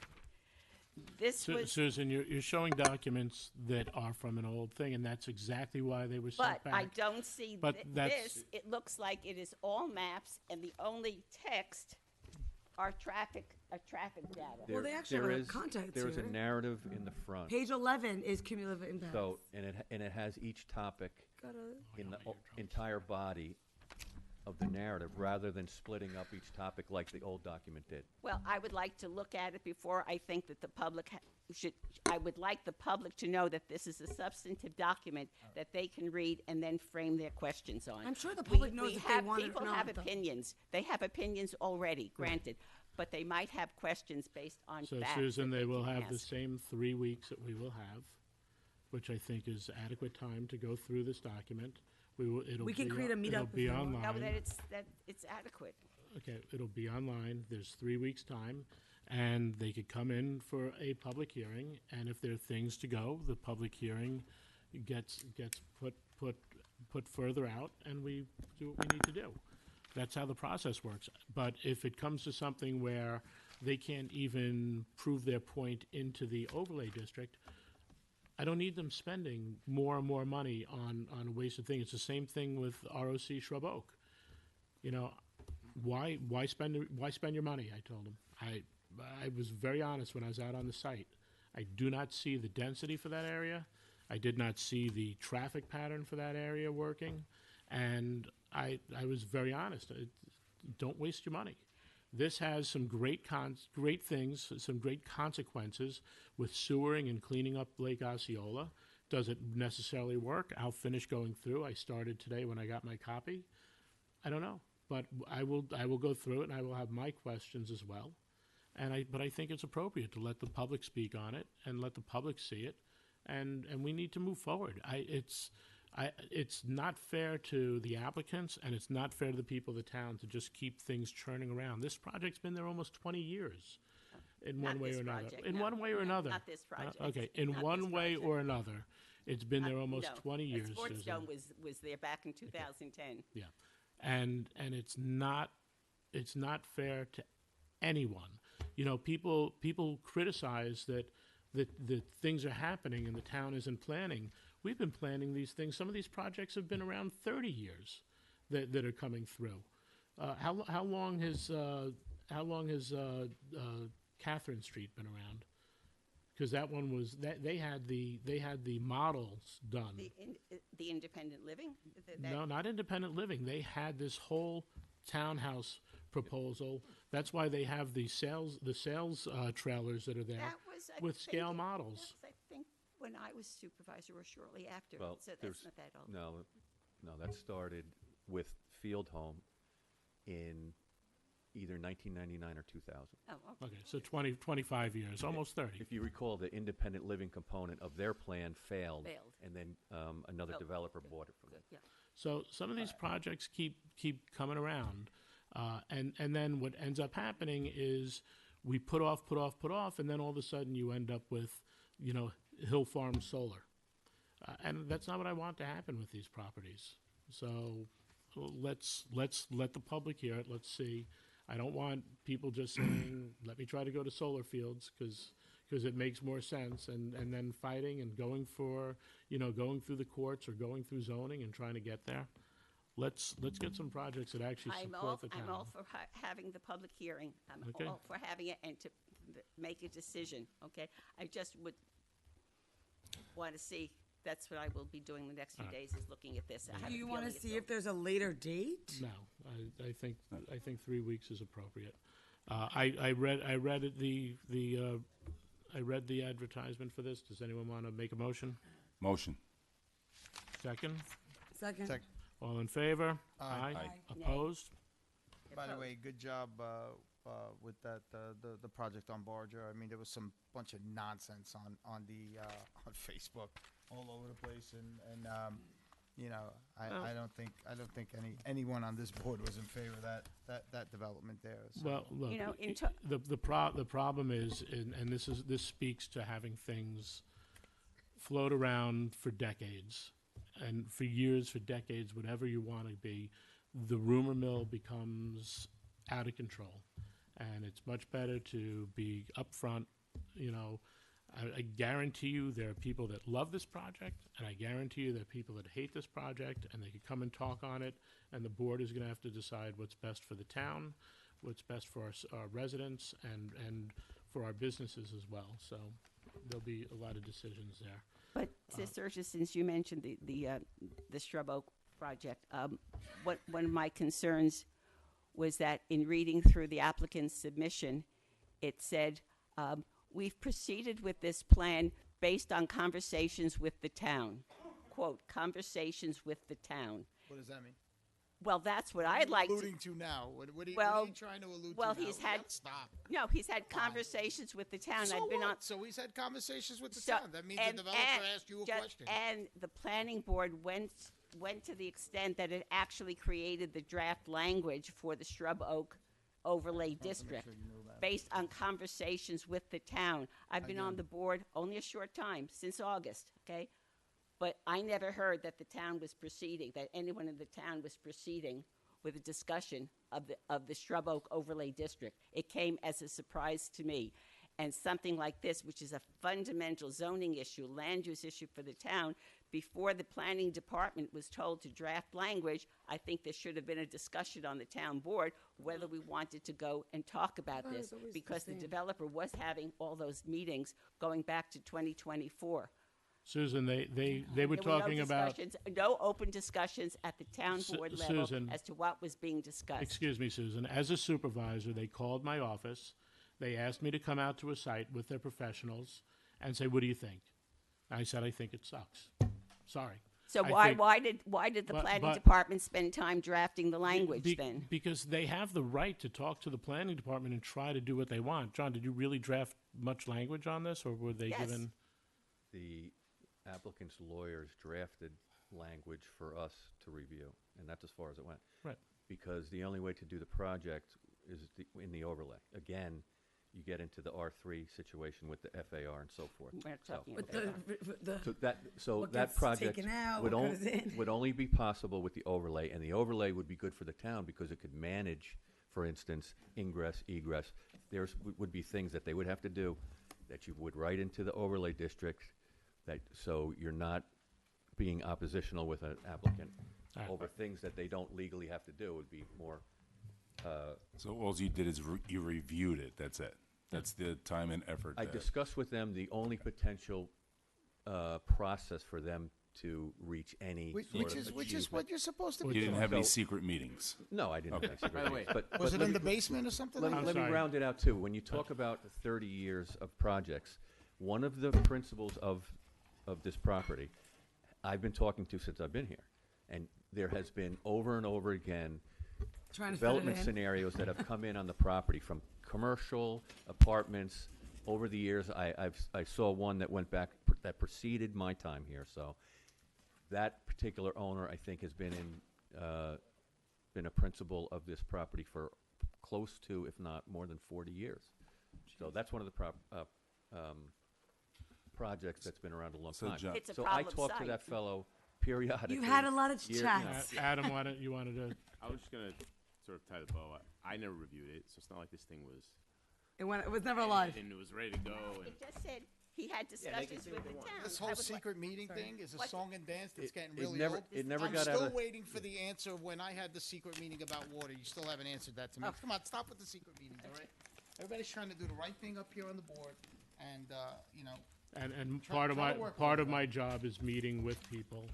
This was,
Susan, you're showing documents that are from an old thing, and that's exactly why they were sent
but
back.
I don't see
But that's-
this. It looks like it is all maps, and the only text are a traffic data.
Well, they actually
There
have
is-
context
There is a
here.
narrative in the front.
Page 11 is cumulative impacts.
So, and it has each topic in the entire body of the narrative, rather than splitting up each topic like the old document did.
Well, I would like to look at it before I think that the public I would like the public to know that this is a substantive document that they can read and then frame their questions on.
I'm sure the public knows if they
have,
want it or
people
not,
have
though.
opinions. They have opinions already, granted, but they might have questions based on
So
facts.
Susan,
that
they will
can
have the
ask.
same 3 weeks that we will have, which I think is adequate time to go through this document.
We can create a meetup
It'll
if
be
you want.
online.
No, that it's adequate.
Okay, it'll be online. There's 3 weeks' time, and they could come in for a public hearing. And if there are things to go, the public hearing gets put further out, and we do what we need to do. That's how the process works. But if it comes to something where they can't even prove their point into the overlay district, I don't need them spending more and more money on a wasted thing. It's the same thing with ROC Shrub Oak. You know, why spend your money? I told them. I was very honest when I was out on the site. I do not see the density for that area. I did not see the traffic pattern for that area working, and I was very honest. Don't waste your money. This has some great things, some great consequences with sewering and cleaning up Lake Osceola. Does it necessarily work? I'll finish going through. I started today when I got my copy. I don't know, but I will go through it, and I will have my questions as well. But I think it's appropriate to let the public speak on it and let the public see it, and we need to move forward. It's not fair to the applicants, and it's not fair to the people of the town to just keep things churning around. This project's been there almost 20 years, in
Not
one way
this
or another.
project,
In
no.
one way or
No,
another.
not this project.
Okay, in
Not
one
this
way
project.
or another, it's been there almost
No,
20 years.
Sports
Susan.
Dome was there back in 2010.
Yeah, and it's not fair to anyone. You know, people criticize that things are happening and the town isn't planning. We've been planning these things. Some of these projects have been around 30 years that are coming through. How long has Catherine Street been around? Because that one was they had the models done.
The independent living?
No, not independent living. They had this whole townhouse proposal. That's why they have the sales trailers that are there
That was, I
with
think,
scale models.
That was, I think, when I was supervisor or shortly after.
Well,
So
there's,
that's not that old.
no, that started with Field Home in either 1999 or 2000.
Oh, okay.
Okay, so 25 years, almost 30.
If you recall, the independent living component of their plan failed.
Failed.
And then another
Oh,
developer
good,
bought it from them.
Yeah.
So some of these projects keep coming around, and then what ends up happening is we put off, and then all of a sudden you end up with, you know, Hill Farm Solar, and that's not what I want to happen with these properties. So let's let the public hear it. Let's see. I don't want people just saying, "Let me try to go to solar fields," because it makes more sense, and then fighting and going through the courts or going through zoning and trying to get there. Let's get some projects that actually support the town.
I'm all for having the public hearing. I'm
Okay.
all for having it and to make a decision, okay? I just would want to see, that's what I will be doing the next few days, is looking at this. I have
Do
a
you want to
feeling
see
it's
if there's a later date?
No, I think 3 weeks is appropriate. I read the advertisement for this. Does anyone want to make a motion?
Motion.
Second?
Second.
All in favor?
Aye.
Aye.
Opposed?
By the way, good job with that the project on Barger. I mean, there was some bunch of nonsense on Facebook all over the place, and you know, I don't think anyone on this board was in favor of that development there. So.
Well, look,
You know,
the problem is, and this speaks to having things float around for decades, and for years, for decades, whatever you want to be, the rumor mill becomes out of control, and it's much better to be upfront you know, I guarantee you there are people that love this project, and I guarantee you there are people that hate this project, and they could come and talk on it, and the board is going to have to decide what's best for the town, what's best for our residents, and for our businesses as well. So there'll be a lot of decisions there.
But, Sister, since you mentioned the Shrub Oak project, one of my concerns was that in reading through the applicant's submission, it said, we've proceeded with this plan based on conversations with the town. Quote, conversations with the town.
What does that mean?
Well, that's what I'd like to.
Alluding to now? What are you trying to allude
well,
to now?
he's had.
Stop.
No, he's had conversations with the town.
So
I've been
what?
on.
So he's had conversations with the town. That means the developer asked you a question.
And the planning board went to the extent that it actually created the draft language for the Shrub Oak overlay district based on conversations with the town. I've been on the board only a short time, since August, okay? But I never heard that the town was proceeding, that anyone in the town was proceeding with a discussion of the Shrub Oak overlay district. It came as a surprise to me. And something like this, which is a fundamental zoning issue, land use issue for the town, before the planning department was told to draft language, I think there should have been a discussion on the town board whether we wanted to go and talk about this, because the developer was having all those meetings going back to 2024.
Susan, they were
There
talking
no
about.
no open discussions at the town board level
Susan,
as to what was being discussed.
Excuse me, Susan. As a supervisor, they called my office. They asked me to come out to a site with their professionals and say, "What do you think?" I said, "I think it sucks." Sorry.
So why did the planning department spend time drafting the language then?
Because they have the right to talk to the planning department and try to do what they want. John, did you really draft much language on this, or were they given?
The applicant's lawyers drafted language for us to review, and that's as far as it went.
Right.
Because the only way to do the project is in the overlay. Again, you get into the R3 situation with the FAR and so forth.
We're talking
But
about so
what
that
gets
project
taken out,
would,
what goes in.
would only be possible with the overlay, and the overlay would be good for the town because it could manage, for instance, ingress, egress. There would be things that they would have to do that you would write into the overlay district, so you're not being oppositional with an applicant over things that they don't legally have to do. Would be more.
So all you did is you reviewed it. That's it. That's the time and effort.
I discussed with them the only potential process for them to reach any
Which is what you're supposed to be
You didn't
doing.
have any secret meetings.
No, I didn't have any secret
By the way,
meetings. But
Was it
let
in
me-
the basement or something?
Let me
sorry.
round it out too. When you talk about 30 years of projects, one of the principles of this property, I've been talking to since I've been here, and there has been over and over again
Trying to fit it
development
in.
scenarios that have come in on the property from commercial apartments. Over the years, I saw one that went back that preceded my time here. So that particular owner, I think, has been a principal of this property for close to, if not more than 40 years. So that's one of the projects that's been around a long
So,
time.
John-
It's a
So I
problem
talked to
site.
that fellow periodically.
You've had a lot of
year-
chats.
Adam, you wanted to?
I was just gonna sort of tie the bow. I never reviewed it, so it's not like this thing was.
It was never alive.
And it was ready to go. And
It just said he had discussions with the town.
This
I
whole
would
secret meeting thing is a
What?
song and dance that's getting
It
really
never-
old.
it never
I'm
got out
still
of-
waiting for the answer when I had the secret meeting about water. You still haven't answered that to me.
Oh.
Come on, stop with the secret meetings, all right? Everybody's trying to do the right thing up here on the board, and,
And
Try-
part of
try
my
to work with
part
it,
of
though.
my job is meeting with people,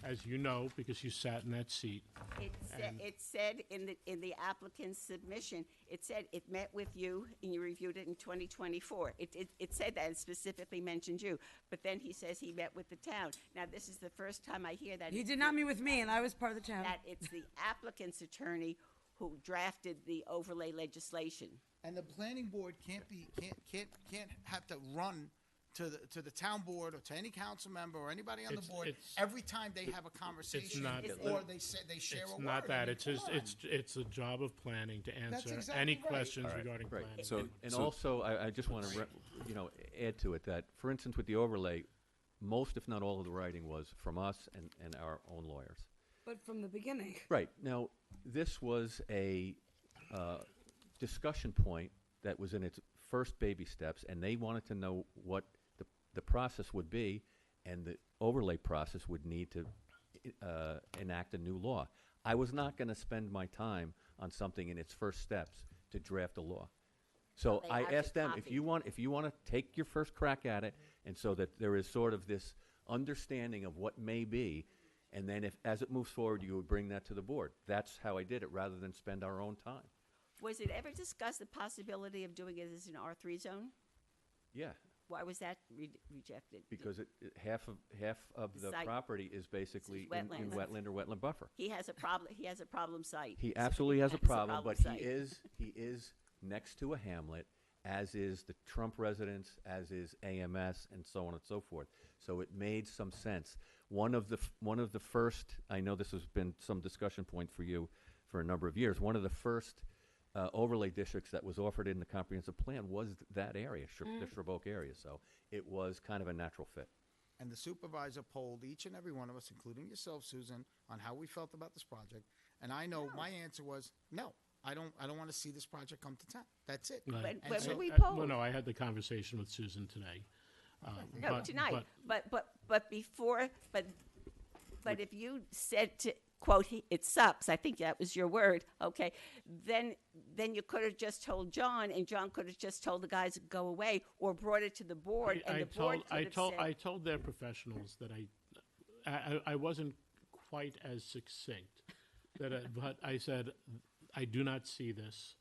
as you know, because you sat in that seat.
It said in the applicant's submission, it said it met with you and you reviewed it in 2024. It said that and specifically mentioned you. But then he says he met with the town. Now, this is the first time I hear that.
He did not meet with me, and I was part of the town.
That it's the applicant's attorney who drafted the overlay legislation.
and the planning board can't have to run to the town board or to any council member or anybody on the board every time they have a conversation
not-
or they share a
It's
word.
not
I
that.
mean,
It's just
come on.
it's a job of planning to answer
exactly
any
right.
questions
All right.
regarding
Right.
planning.
So,
And
so-
also, I just want to, add to it that, for instance, with the overlay, most, if not all of the writing was from us and our own lawyers.
But from the beginning.
Right. Now, this was a discussion point that was in its first baby steps, and they wanted to know what the process would be, and the overlay process would need to enact a new law. I was not going to spend my time on something in its first steps to draft a law. So
They
I
have to
asked them,
copy.
if you want to take your first crack at it, and so that there is sort of this understanding of what may be, and then as it moves forward, you would bring that to the board. That's how I did it, rather than spend our own time.
Was it ever discussed the possibility of doing it as an R3 zone?
Yeah,
Why was that rejected?
because half of
The
the
site-
property is basically in
wetlands.
wetland or wetland buffer.
He has a problem, he has a problem site.
He absolutely has a
It's a
problem,
problem
but
site.
he is next to a hamlet, as is the Trump residence, as is AMS, and so on and so forth. So it made some sense. One of the first, I know this has been some discussion point for you for a number of years, one of the first overlay districts that was offered in the comprehensive plan was that area, the Sherbrooke area. So it was kind of a natural fit.
And the supervisor polled each and every one of us, including yourself, Susan, on how we felt about this project. And I know my answer was, no, I don't want to see this project come to town. That's it.
Right.
When,
And
when
so-
were we
Well,
polled?
no, I had the conversation with Susan today.
No, tonight. But before, but if you said to, quote, it sucks, I think that was your word, okay, then you could have just told John, and John could have just told the guys to go away, or brought it to the board, and the board could have said.
I told their professionals that I wasn't quite as succinct, but I said, I do not see this.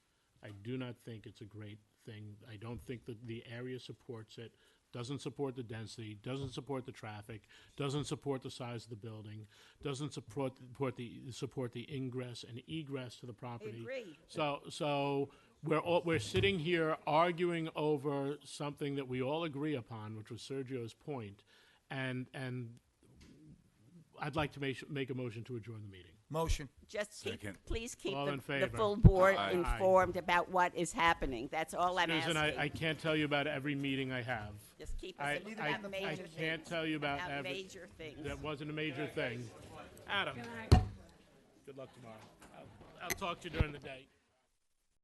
I do not think it's a great thing. I don't think that the area supports it, doesn't support the density, doesn't support the traffic, doesn't support the size of the building, doesn't support the ingress and egress to the property.
agree.
So we're sitting here arguing over something that we all agree upon, which was Sergio's point, and I'd like to make a motion to adjourn the meeting.
Motion.
Just
Second.
please keep
All in
the
favor?
full board
Aye.
informed about what is happening. That's all I'm asking.
Susan, I can't tell you about every meeting I have.
Just keep us
I
about the major things.
can't tell you about
About
every.
major things.
That wasn't a major thing. Adam, good luck tomorrow. I'll talk to you during the day.